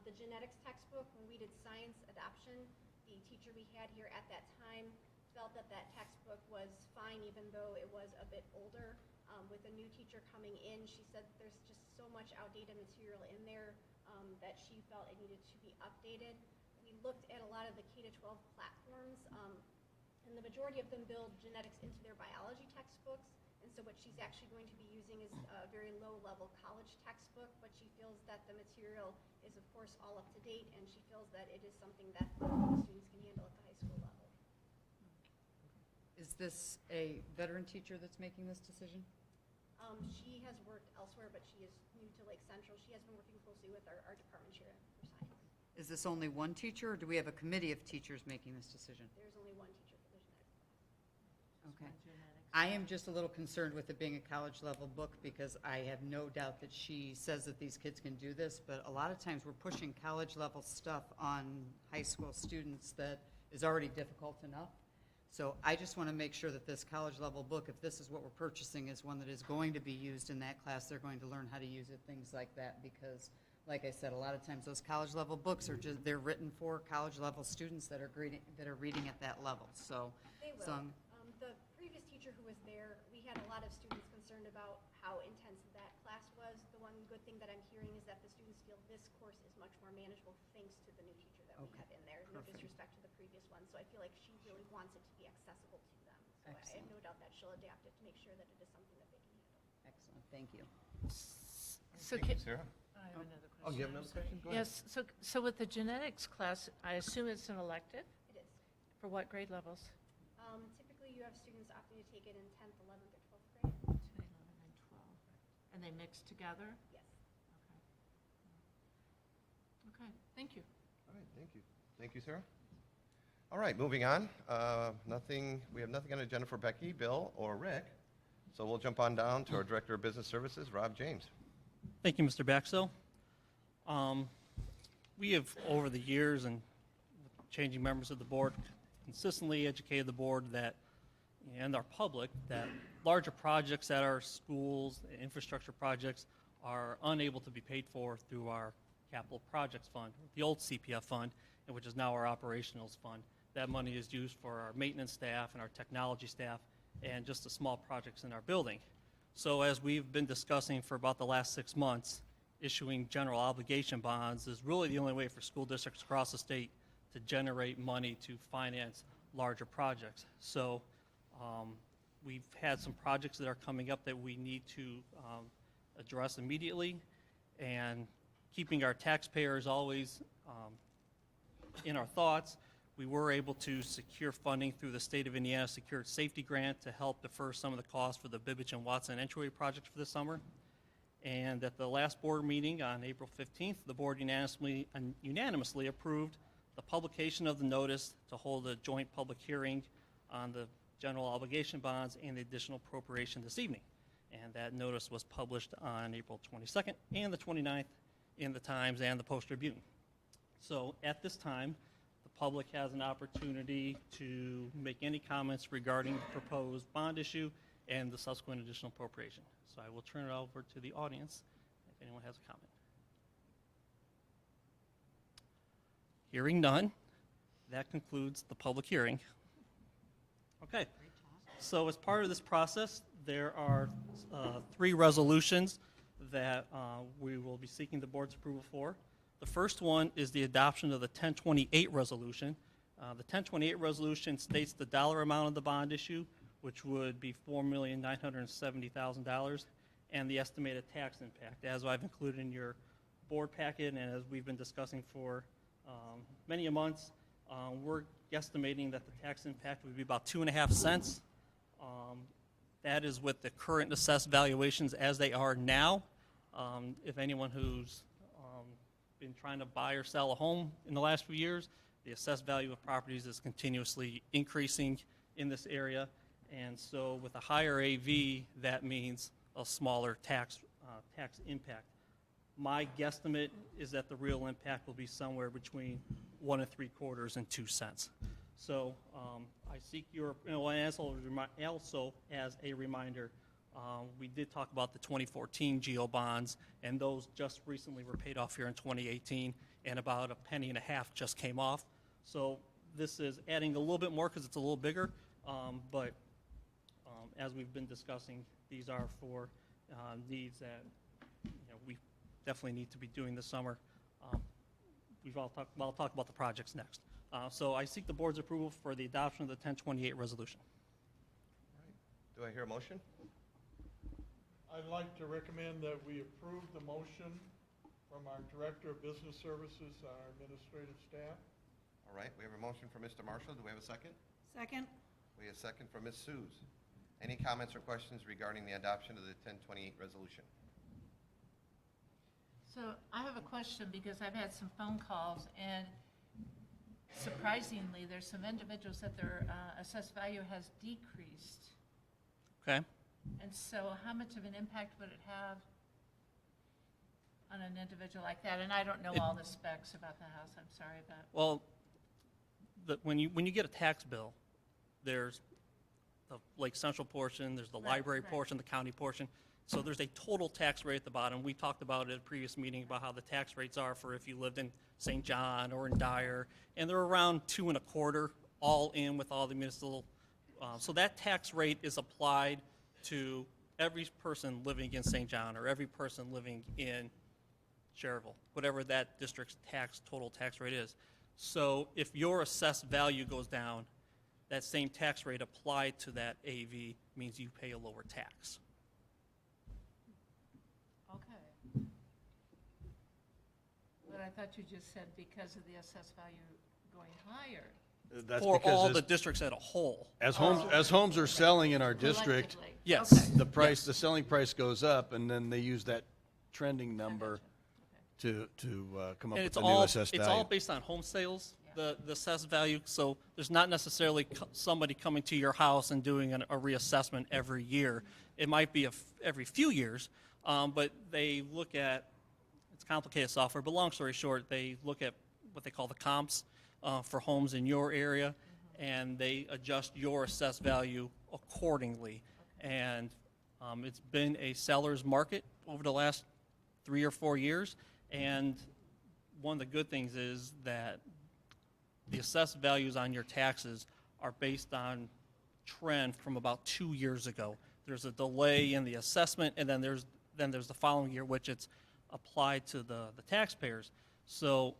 The genetics textbook, when we did science adoption, the teacher we had here at that time felt that that textbook was fine even though it was a bit older. With a new teacher coming in, she said that there's just so much outdated material in there that she felt it needed to be updated. We looked at a lot of the K-12 platforms, and the majority of them build genetics into their biology textbooks. And so what she's actually going to be using is a very low-level college textbook, but she feels that the material is, of course, all up to date, and she feels that it is something that the students can handle at the high school level. Is this a veteran teacher that's making this decision? She has worked elsewhere, but she is new to Lake Central. She has been working closely with our department chair for science. Is this only one teacher, or do we have a committee of teachers making this decision? There's only one teacher for the genetics class. Okay. I am just a little concerned with it being a college-level book because I have no doubt that she says that these kids can do this, but a lot of times we're pushing college-level stuff on high school students that is already difficult enough. So I just want to make sure that this college-level book, if this is what we're purchasing, is one that is going to be used in that class. They're going to learn how to use it, things like that, because, like I said, a lot of times those college-level books are just, they're written for college-level students that are reading at that level, so. They will. So, The previous teacher who was there, we had a lot of students concerned about how intense that class was. The one good thing that I'm hearing is that the students feel this course is much more manageable thanks to the new teacher that we Okay. have in there. No Perfect. disrespect to the previous one. So I feel like she really wants it to be accessible to them. So I have Excellent. no doubt that she'll adapt it to make sure that it is something that they can handle. excellent, thank you. So Thank you, can, Sarah. I have another question. Oh, you have I'm another sorry. question? Go ahead. Yes, so with the genetics class, I assume it's an elective? It is. For what grade levels? Typically, you have students opting to take it in 10th, 11th, or 12th grade. 10, 11, and 12. And they mix together? Yes. Okay. Okay, thank you. All right, thank you. Thank you, Sarah. All right, moving on. We have nothing on the agenda for Becky, Bill, or Rick. So we'll jump on down to our Director of Business Services, Rob James. Thank you, Mr. Baxell. We have, over the years and with changing members of the board, consistently educated the board that, and our public, that larger projects at our schools, infrastructure projects, are unable to be paid for through our capital projects fund, the old CPF fund, and which is now our operationals fund. That money is used for our maintenance staff and our technology staff and just the small projects in our building. So as we've been discussing for about the last 6 months, issuing general obligation bonds is really the only way for school districts across the state to generate money to finance larger projects. So we've had some projects that are coming up that we need to address immediately, and keeping our taxpayers always in our thoughts, we were able to secure funding through the State of Indiana Secured Safety Grant to help defer some of the costs for the Bibbage and Watson entryway projects for this summer. And at the last board meeting on April 15th, the board unanimously approved the publication of the notice to hold a joint public hearing on the general obligation bonds and the additional appropriation this evening. And that notice was published on April 22nd and the 29th in the Times and the Post-Tribune. So at this time, the public has an opportunity to make any comments regarding the proposed bond issue and the subsequent additional appropriation. So I will turn it over to the audience if anyone has a comment. Hearing none, that concludes the public hearing. Okay, so as part of this process, there are 3 resolutions that we will be seeking the board's approval for. The first one is the adoption of the 1028 resolution. The 1028 resolution states the dollar amount of the bond issue, which would be $4,970,000, and the estimated tax impact. As I've included in your board packet, and as we've been discussing for many months, we're guesstimating that the tax impact would be about 2.5 cents. That is with the current assessed valuations as they are now. If anyone who's been trying to buy or sell a home in the last few years, the assessed value of properties is continuously increasing in this area. And so with a higher AV, that means a smaller tax impact. My guesstimate is that the real impact will be somewhere between 1 3/4 and 2 cents. So I seek your, and also as a reminder, we did talk about the 2014 GO bonds, and those just recently were paid off here in 2018, and about $0.015 just came off. So this is adding a little bit more because it's a little bigger, but as we've been discussing, these are for needs that we definitely need to be doing this summer. I'll talk about the projects next. So I seek the board's approval for the adoption of the 1028 resolution. Do I hear a motion? I'd like to recommend that we approve the motion from our Director of Business Services, our administrative staff. All right, we have a motion from Mr. Marshall. Do we have a second? Second. We have a second from Ms. Suze. Any comments or questions regarding the adoption of the 1028 resolution? So I have a question because I've had some phone calls, and surprisingly, there's some individuals that their assessed value has decreased. Okay? And so how much of an impact would it have on an individual like that? And I don't know all the specs about the house, I'm sorry, but. Well, when you get a tax bill, there's the Lake Central portion, there's the library portion, the county portion. So there's a total tax rate at the bottom. We talked about it at a previous meeting about how the tax rates are for if you lived in St. John or in Dyer, and they're around 2 1/4 all in with all the municipal. So that tax rate is applied to every person living in St. John or every person living in Cherville, whatever that district's total tax rate is. So if your assessed value goes down, that same tax rate applied to that AV means you pay a lower tax. Okay. But I thought you just said because of the assessed value going higher. That's For all because the districts as a whole. as homes are selling in our district, Collectively. Yes. Okay. the selling price goes up, and then they use that trending number to come up And with it's the new all, assessed it's value. all based on home sales, the assessed value. So there's not necessarily somebody coming to your house and doing a reassessment every year. It might be every few years, but they look at, it's complicated software, but long story short, they look at what they call the comps for homes in your area, and they adjust your assessed value accordingly. And it's been a seller's market over the last 3 or 4 years. And one of the good things is that the assessed values on your taxes are based on trend from about 2 years ago. There's a delay in the assessment, and then there's the following year, which it's applied to the taxpayers. So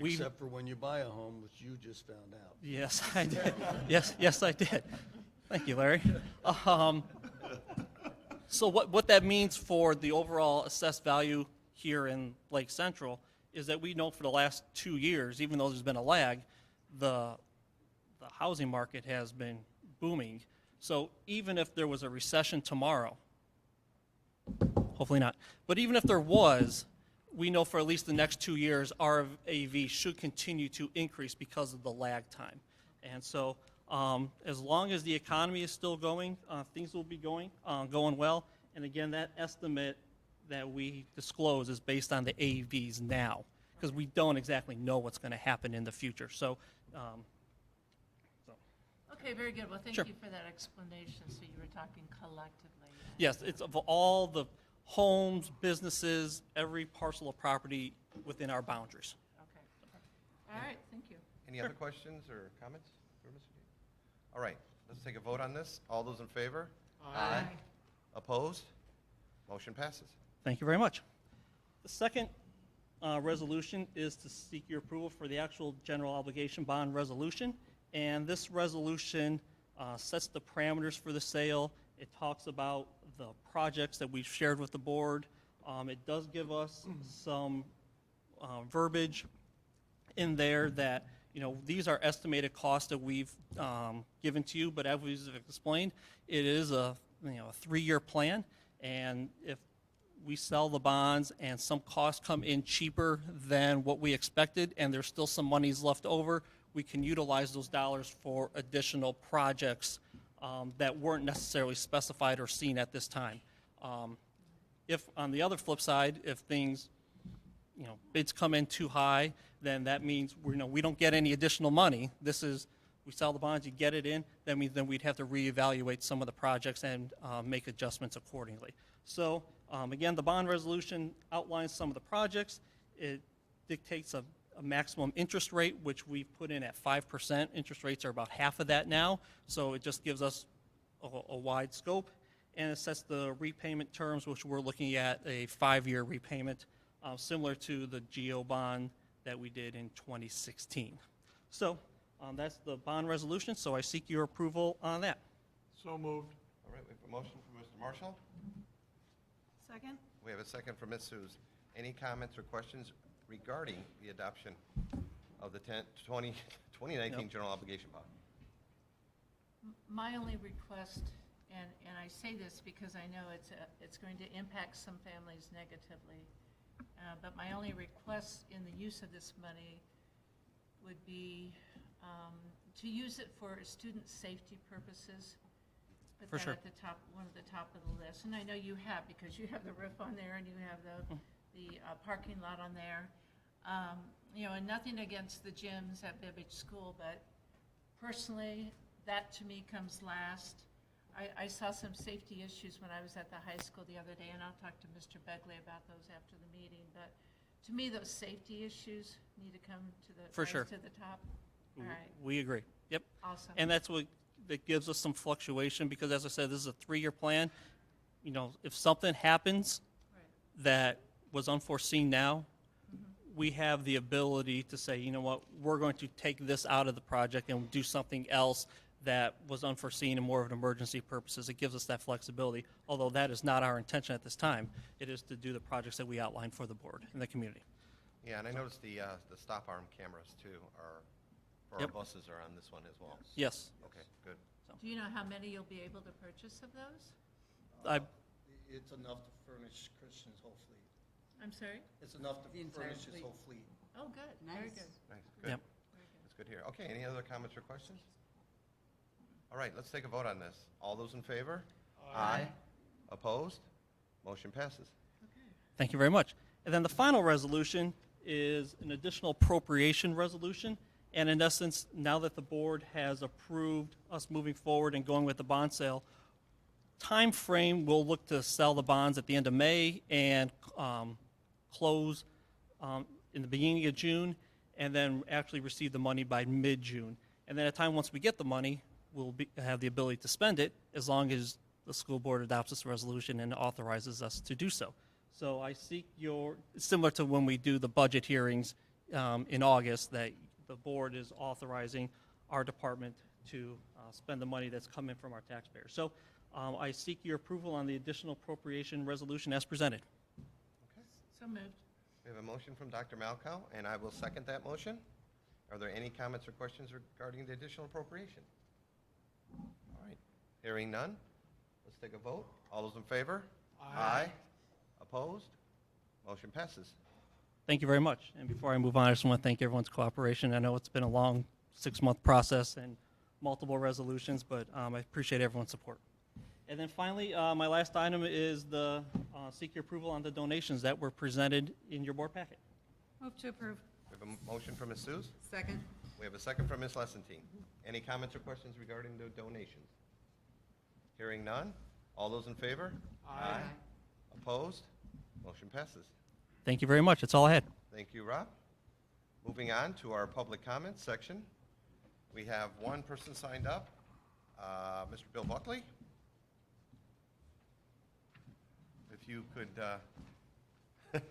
we, Except for when you buy a home, which you just found out. yes, I did. Yes, I did. Thank you, Larry. So what that means for the overall assessed value here in Lake Central is that we know for the last 2 years, even though there's been a lag, the housing market has been booming. So even if there was a recession tomorrow, hopefully not, but even if there was, we know for at least the next 2 years, our AV should continue to increase because of the lag time. And so as long as the economy is still going, things will be going well. And again, that estimate that we disclose is based on the AVs now, because we don't exactly know what's going to happen in the future. So, Okay, very good. Well, thank Sure. you for that explanation. So you were talking collectively. yes, it's of all the homes, businesses, every parcel of property within our boundaries. Okay. All right, thank you. Any other questions or comments for Mr. Gates? All right, let's take a vote on this. All those in favor? Aye. Opposed? Motion passes. Thank you very much. The second resolution is to seek your approval for the actual general obligation bond resolution. And this resolution sets the parameters for the sale. It talks about the projects that we've shared with the board. It does give us some verbiage in there that, these are estimated costs that we've given to you, but as we've explained, it is a 3-year plan. And if we sell the bonds and some costs come in cheaper than what we expected and there's still some monies left over, we can utilize those dollars for additional projects that weren't necessarily specified or seen at this time. If, on the other flip side, if things, bids come in too high, then that means we don't get any additional money. This is, we sell the bonds, you get it in, that means then we'd have to reevaluate some of the projects and make adjustments accordingly. So again, the bond resolution outlines some of the projects. It dictates a maximum interest rate, which we've put in at 5%. Interest rates are about half of that now, so it just gives us a wide scope. And it sets the repayment terms, which we're looking at a 5-year repayment, similar to the GO bond that we did in 2016. So that's the bond resolution, so I seek your approval on that. So moved. All right, we have a motion from Mr. Marshall. Second? We have a second from Ms. Hughes. Any comments or questions regarding the adoption of the 2019 Yep. general obligation bond? My only request, and I say this because I know it's going to impact some families negatively, but my only request in the use of this money would be to use it for student safety purposes. Put For that sure. at the top, one at the top of the list. And I know you have, because you have the roof on there and you have the parking lot on there. And nothing against the gyms at Bibbage School, but personally, that to me comes last. I saw some safety issues when I was at the high school the other day, and I'll talk to Mr. Begley about those after the meeting. But to me, those safety issues need to come to the For rise sure. to the top. All right, We agree. Yep. awesome. And that's what that gives us some fluctuation because, as I said, this is a 3-year plan. If something happens Right. that was unforeseen now, we have the ability to say, you know what, we're going to take this out of the project and do something else that was unforeseen and more of an emergency purposes. It gives us that flexibility, although that is not our intention at this time. It is to do the projects that we outlined for the board and the community. Yeah, and I noticed the stop arm cameras too are, for our Yep. buses are on this one as well. Yes. Okay, good. Do you know how many you'll be able to purchase of those? It's enough to furnish Christian's whole fleet. I'm sorry? It's enough to The entire furnish his fleet. whole fleet. Oh, good, very Nice. good. Nice, good. Yep. Very good. That's good to hear. Okay, any other comments or questions? All right, let's take a vote on this. All those in favor? Aye. Opposed? Motion passes. Thank you very much. And then the final resolution is an additional appropriation resolution. And in essence, now that the board has approved us moving forward and going with the bond sale, time frame, we'll look to sell the bonds at the end of May and close in the beginning of June, and then actually receive the money by mid-June. And then at a time once we get the money, we'll have the ability to spend it as long as the school board adopts this resolution and authorizes us to do so. So I seek similar to when we do the budget hearings in August, that the board is authorizing our department to spend the money that's come in from our taxpayers. So I seek your approval on the additional appropriation resolution as presented. So moved. We have a motion from Dr. Malkow, and I will second that motion. Are there any comments or questions regarding the additional appropriation? All right, hearing none, let's take a vote. All those in favor? Aye. Opposed? Motion passes. Thank you very much. And before I move on, I just want to thank everyone's cooperation. I know it's been a long 6-month process and multiple resolutions, but I appreciate everyone's support. And then finally, my last item is the seek your approval on the donations that were presented in your board packet. Move to approve. We have a motion from Ms. Seuss. Second? We have a second from Ms. Lessentine. Any comments or questions regarding the donations? Hearing none, all those in favor? Aye. Opposed? Motion passes. Thank you very much. That's all I had. Thank you, Rob. Moving on to our public comments section. We have one person signed up, Mr. Bill Buckley. If you could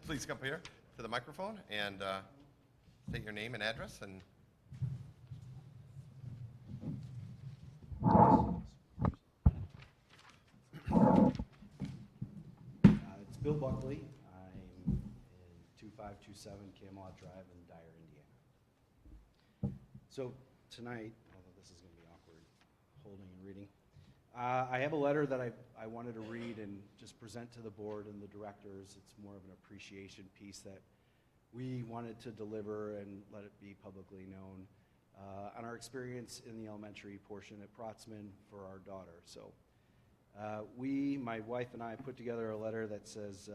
please come here to the microphone and state your name and address. And It's Bill Buckley. I'm in 2527 Camelot Drive in Dyer, Indiana. So tonight, although this is going to be awkward holding and reading, I have a letter that I wanted to read and just present to the board and the directors. It's more of an appreciation piece that we wanted to deliver and let it be publicly known on our experience in the elementary portion at Protzman for our daughter. So my wife and I, put together a letter that says,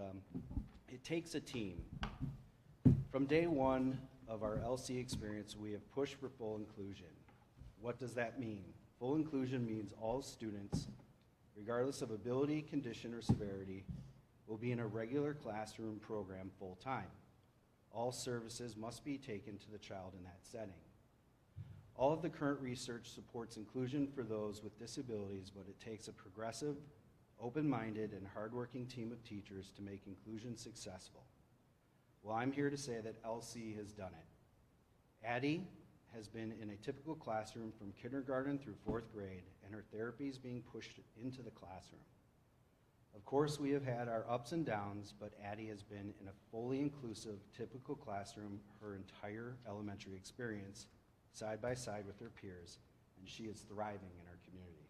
it takes a team. From day one of our LC experience, we have pushed for full inclusion. What does that mean? Full inclusion means all students, regardless of ability, condition, or severity, will be in a regular classroom program full-time. All services must be taken to the child in that setting. All of the current research supports inclusion for those with disabilities, but it takes a progressive, open-minded, and hardworking team of teachers to make inclusion successful. Well, I'm here to say that LC has done it. Addie has been in a typical classroom from kindergarten through 4th grade, and her therapy is being pushed into the classroom. Of course, we have had our ups and downs, but Addie has been in a fully inclusive, typical classroom her entire elementary experience, side by side with her peers, and she is thriving in our community.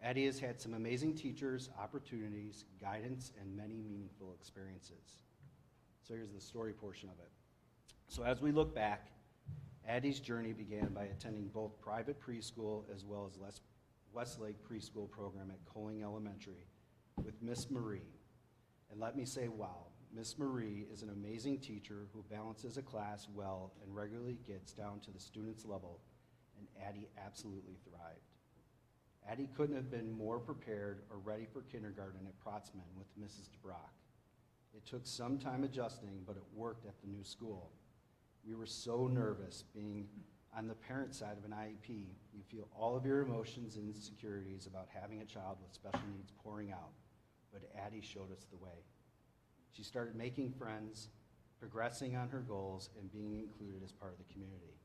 Addie has had some amazing teachers, opportunities, guidance, and many meaningful experiences. So here's the story portion of it. So as we look back, Addie's journey began by attending both private preschool as well as Westlake preschool program at Coling Elementary with Miss Marie. And let me say, wow, Miss Marie is an amazing teacher who balances a class well and regularly gets down to the student's level, and Addie absolutely thrived. Addie couldn't have been more prepared or ready for kindergarten at Protzman with Mrs. DeBrock. It took some time adjusting, but it worked at the new school. We were so nervous being on the parent side of an IEP. You feel all of your emotions and insecurities about having a child with special needs pouring out, but Addie showed us the way. She started making friends, progressing on her goals, and being included as part of the community.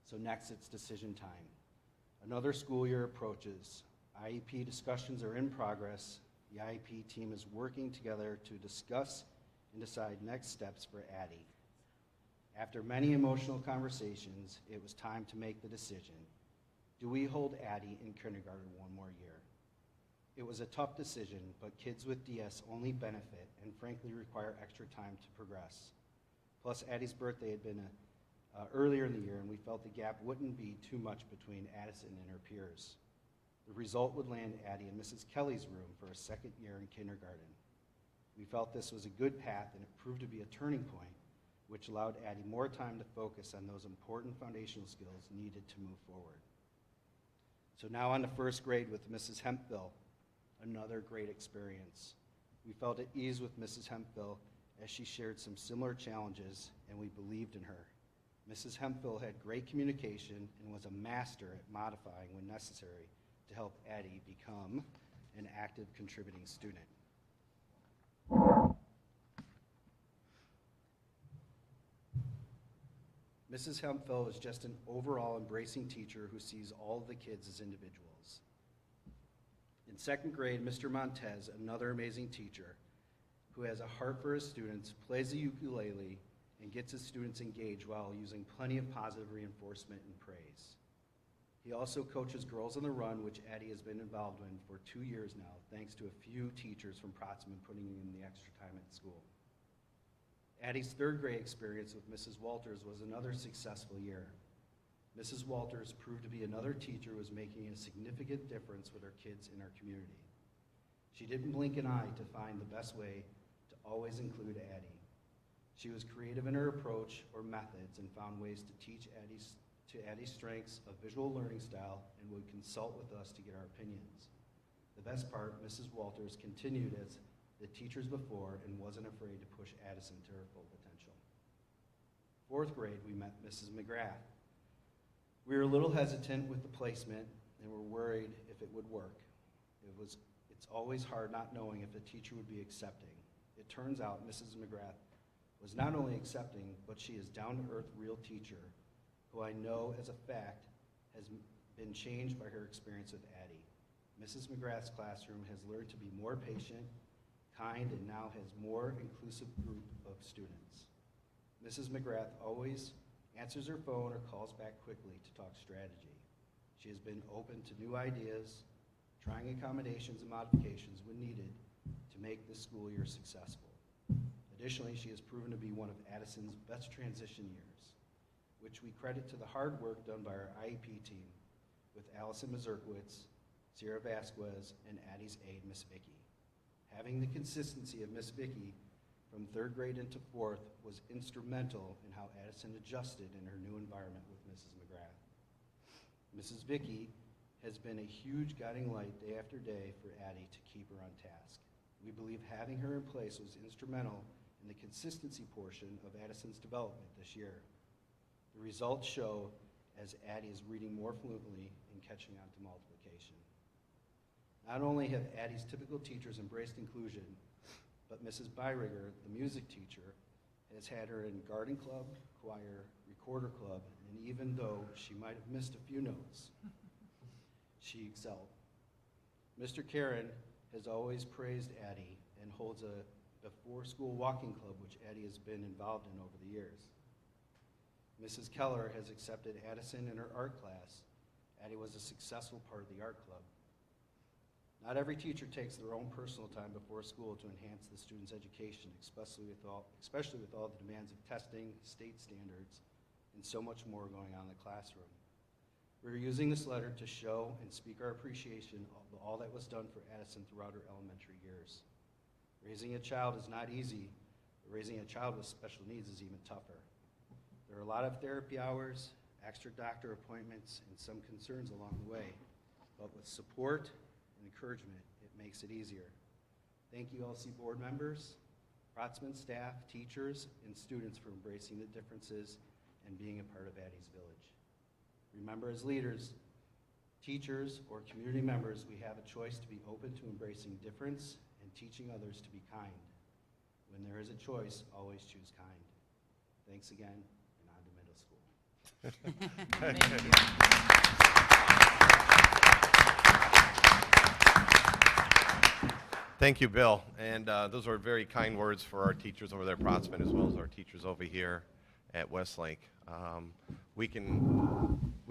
So next, it's decision time. Another school year approaches. IEP discussions are in progress. The IEP team is working together to discuss and decide next steps for Addie. After many emotional conversations, it was time to make the decision. Do we hold Addie in kindergarten one more year? It was a tough decision, but kids with DS only benefit and frankly require extra time to progress. Plus, Addie's birthday had been earlier in the year, and we felt the gap wouldn't be too much between Addison and her peers. The result would land Addie in Mrs. Kelly's room for a second year in kindergarten. We felt this was a good path, and it proved to be a turning point, which allowed Addie more time to focus on those important foundational skills needed to move forward. So now on to first grade with Mrs. Hemphill, another great experience. We felt at ease with Mrs. Hemphill as she shared some similar challenges, and we believed in her. Mrs. Hemphill had great communication and was a master at modifying when necessary to help Addie become an active contributing student. Mrs. Hemphill is just an overall embracing teacher who sees all of the kids as individuals. In second grade, Mr. Montez, another amazing teacher who has a heart for his students, plays the ukulele and gets his students engaged while using plenty of positive reinforcement and praise. He also coaches Girls on the Run, which Addie has been involved in for 2 years now, thanks to a few teachers from Protzman putting in the extra time at school. Addie's third grade experience with Mrs. Walters was another successful year. Mrs. Walters proved to be another teacher who was making a significant difference with her kids in our community. She didn't blink an eye to find the best way to always include Addie. She was creative in her approach or methods and found ways to teach Addie's strengths of visual learning style and would consult with us to get our opinions. The best part, Mrs. Walters continued as the teachers before and wasn't afraid to push Addison to her full potential. Fourth grade, we met Mrs. McGrath. We were a little hesitant with the placement and were worried if it would work. It's always hard not knowing if a teacher would be accepting. It turns out Mrs. McGrath was not only accepting, but she is down-to-earth real teacher who I know as a fact has been changed by her experience with Addie. Mrs. McGrath's classroom has learned to be more patient, kind, and now has more inclusive group of students. Mrs. McGrath always answers her phone or calls back quickly to talk strategy. She has been open to new ideas, trying accommodations and modifications when needed to make this school year successful. Additionally, she has proven to be one of Addison's best transition years, which we credit to the hard work done by our IEP team with Allison Mazurkowitz, Sierra Vasquez, and Addie's aide, Miss Vicky. Having the consistency of Miss Vicky from third grade into fourth was instrumental in how Addison adjusted in her new environment with Mrs. McGrath. Mrs. Vicky has been a huge guiding light day after day for Addie to keep her on task. We believe having her in place was instrumental in the consistency portion of Addison's development this year. The results show as Addie is reading more fluently and catching on to multiplication. Not only have Addie's typical teachers embraced inclusion, but Mrs. Byrigger, the music teacher, has had her in garden club, choir, recorder club, and even though she might have missed a few notes, she excelled. Mr. Karen has always praised Addie and holds a before-school walking club, which Addie has been involved in over the years. Mrs. Keller has accepted Addison in her art class. Addie was a successful part of the art club. Not every teacher takes their own personal time before school to enhance the student's education, especially with all the demands of testing, state standards, and so much more going on in the classroom. We're using this letter to show and speak our appreciation of all that was done for Addison throughout her elementary years. Raising a child is not easy, but raising a child with special needs is even tougher. There are a lot of therapy hours, extra doctor appointments, and some concerns along the way, but with support and encouragement, it makes it easier. Thank you, LC board members, Protzman staff, teachers, and students for embracing the differences and being a part of Addie's Village. Remember, as leaders, teachers, or community members, we have a choice to be open to embracing difference and teaching others to be kind. When there is a choice, always choose kind. Thanks again, and on to middle school. Thank you, Bill. And those are very kind words for our teachers over there at Protzman, as well as our teachers over here at Westlake. We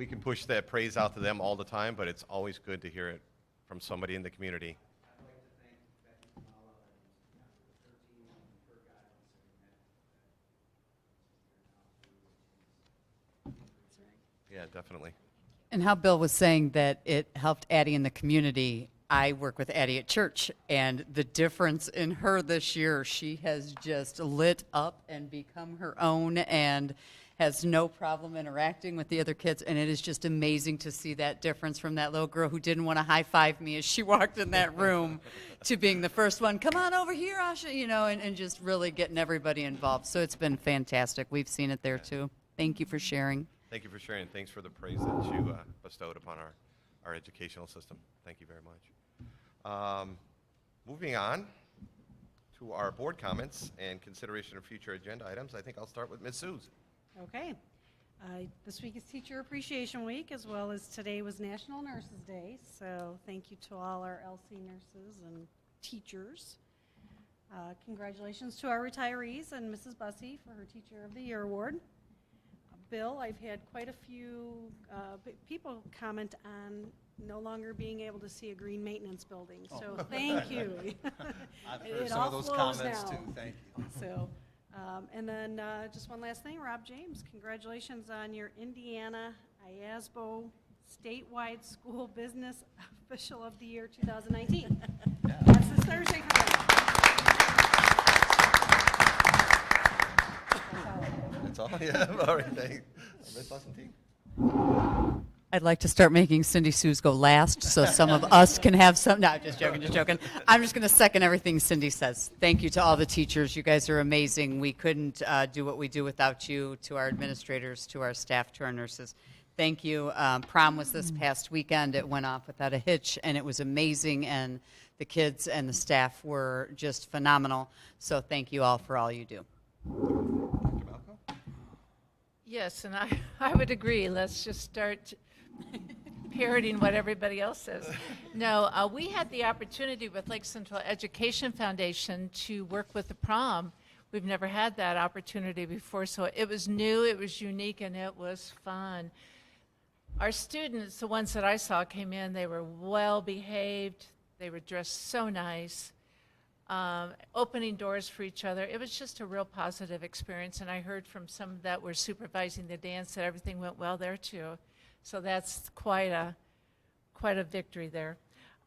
can push that praise out to them all the time, but it's always good to hear it from somebody in the community. I'd like to thank Becky Kamala and her team and her guidance and Yeah, definitely. And how Bill was saying that it helped Addie in the community. I work with Addie at church, and the difference in her this year, she has just lit up and become her own and has no problem interacting with the other kids, and it is just amazing to see that difference from that little girl who didn't want to high-five me as she walked in that room to being the first one, come on over here, Asha, you know, and just really getting everybody involved. So it's been fantastic. We've seen it there, too. Thank you for sharing. Thank you for sharing. Thanks for the praise that you bestowed upon our educational system. Thank you very much. Moving on to our board comments and consideration of future agenda items, I think I'll start with Ms. Suze. Okay. This week is Teacher Appreciation Week, as well as today was National Nurses Day. So thank you to all our LC nurses and teachers. Congratulations to our retirees and Mrs. Bussey for her Teacher of the Year award. Bill, I've had quite a few people comment on no longer being able to see a green maintenance building. So thank you. I've It heard some all of those flows comments now. too, thank you. So, and then just one last thing, Rob James, congratulations on your Indiana IASBO statewide school business official of the year 2019. That's this Thursday for me. That's all? Yeah, all right, thanks. Ms. Busentine? I'd like to start making Cindy Sue's go last so some of us can have some. No, just joking, just joking. I'm just going to second everything Cindy says. Thank you to all the teachers. You guys are amazing. We couldn't do what we do without you, to our administrators, to our staff, to our nurses. Thank you. Prom was this past weekend. It went off without a hitch, and it was amazing, and the kids and the staff were just phenomenal. So thank you all for all you do. Dr. Malco? Yes, and I would agree. Let's just start parroting what everybody else says. No, we had the opportunity with Lake Central Education Foundation to work with the prom. We've never had that opportunity before, so it was new, it was unique, and it was fun. Our students, the ones that I saw came in, they were well behaved, they were dressed so nice, opening doors for each other. It was just a real positive experience, and I heard from some that were supervising the dance that everything went well there too. So that's quite a victory there.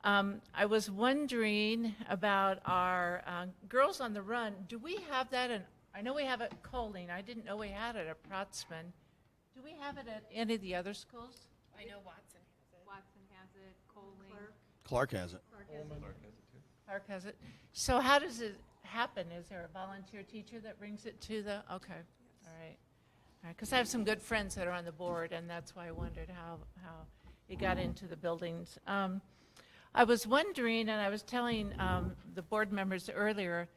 I was wondering about our Girls on the Run. Do we have that? I know we have it at Coling. I didn't know we had it at Protzman. Do we have it at any of the other schools? I know Watson has it. Watson has it, Coling. Clark has it. Clark has it. So how does it happen? Is there a volunteer teacher that brings it to the? Okay, all right. Because I have some good friends that are on the board, and that's why I wondered how it got into the buildings. I was wondering, and I was telling the board members earlier,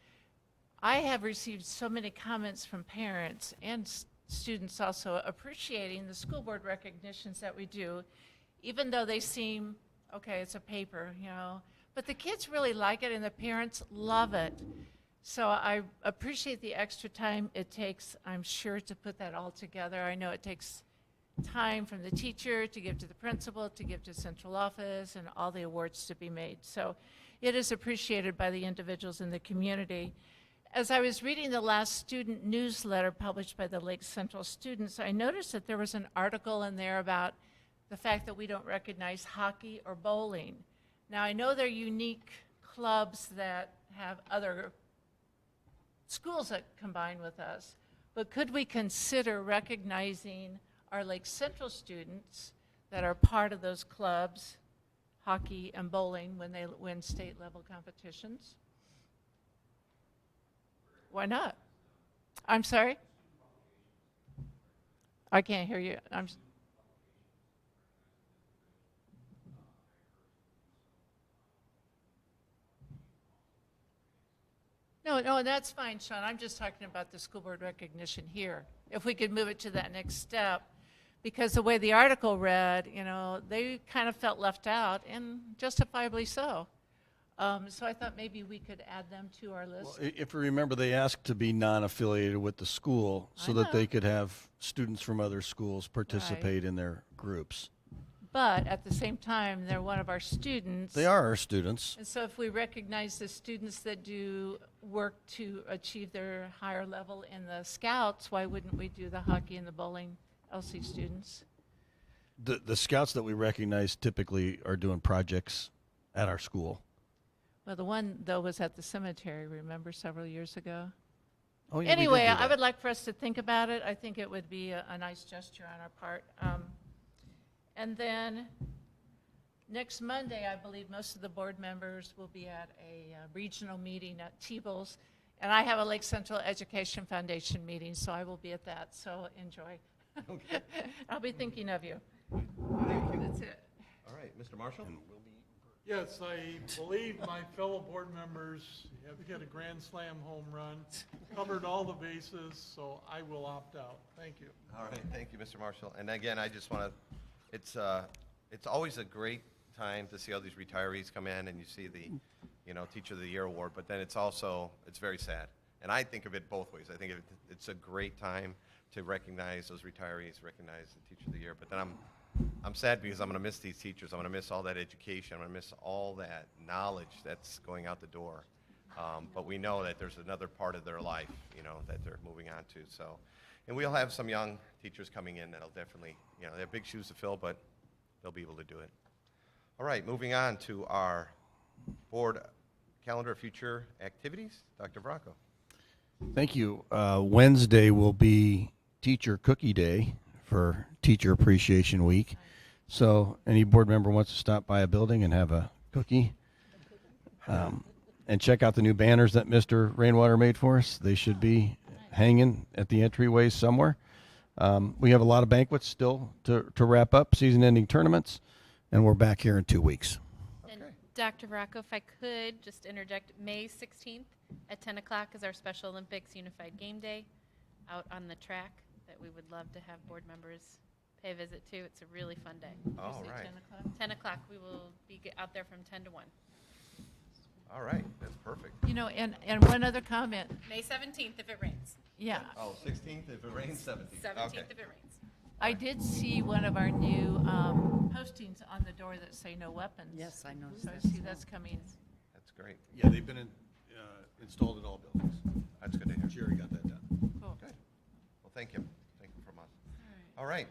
I have received so many comments from parents and students also appreciating the school board recognitions that we do, even though they seem, okay, it's a paper, you know, but the kids really like it and the parents love it. So I appreciate the extra time it takes, I'm sure, to put that all together. I know it takes time from the teacher to give to the principal, to give to central office, and all the awards to be made. So it is appreciated by the individuals in the community. As I was reading the last student newsletter published by the Lake Central students, I noticed that there was an article in there about the fact that we don't recognize hockey or bowling. Now, I know they're unique clubs that have other schools that combine with us, but could we consider recognizing our Lake Central students that are part of those clubs, hockey and bowling, when they win state level competitions? Why not? I'm sorry? I can't hear you. No, that's fine, Sean. I'm just talking about the school board recognition here. If we could move it to that next step, because the way the article read, you know, they kind of felt left out, and justifiably so. So I thought maybe we could add them to our list. Well, if you remember, they asked to be non-affiliated with the school so that they could have students from other schools participate in their groups. But at the same time, they're one of our students. They are our students. And so if we recognize the students that do work to achieve their higher level in the Scouts, why wouldn't we do the hockey and the bowling LC students? The scouts that we recognize typically are doing projects at our school. Well, the one, though, was at the cemetery, remember, several years ago? Oh, yeah, we did Anyway, do I that. would like for us to think about it. I think it would be a nice gesture on our part. And then, next Monday, I believe most of the board members will be at a regional meeting at T-Bowles. And I have a Lake Central Education Foundation meeting, so I will be at that, so enjoy. I'll be thinking of you. That's it. All right, Mr. Marshall? Yes, I believe my fellow board members have hit a grand slam home run, covered all the bases, so I will opt out. Thank you. All right, thank you, Mr. Marshall. And again, I just want to, it's always a great time to see all these retirees come in and you see the, Teacher of the Year award, but then it's very sad. And I think of it both ways. I think it's a great time to recognize those retirees, recognize the Teacher of the Year, but then I'm sad because I'm going to miss these teachers. I'm going to miss all that education. I'm going to miss all that knowledge that's going out the door. But we know that there's another part of their life, that they're moving on to. So, and we'll have some young teachers coming in that'll definitely, they have big shoes to fill, but they'll be able to do it. All right, moving on to our board calendar of future activities. Dr. Bracco. Thank you. Wednesday will be Teacher Cookie Day for Teacher Appreciation Week. So any board member wants to stop by a building and have a cookie, and check out the new banners that Mr. Rainwater made for us. They should be hanging at the entryways somewhere. We have a lot of banquets still to wrap up, season-ending tournaments, and we're back here in 2 weeks. And Dr. Rocco, if I could just interject, May 16th at 10 o'clock is our Special Olympics Unified Game Day out on the track that we would love to have board members pay a visit to. It's a really fun day. All right. 10 o'clock. 10 o'clock, we will be out there from 10 to 1. All right, that's perfect. And one other comment. May 17th if it rains. Yeah, Oh, 16th if it rains, 17th. 17th Okay. if it rains. I did see one of our new postings on the door that say no weapons. Yes, I noticed So I that see as well. that's coming. That's great. Yeah, they've been installed in all buildings. That's good to hear. Jerry got that done. Cool. Good. Well, thank you. Thank you from us. All right.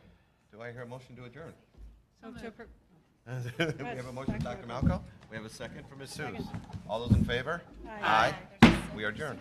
Do I hear a motion to adjourn? Move to appro- We have a motion from Dr. Malco. We have a second from Ms. Seuss. All those in favor? Aye. We are adjourned.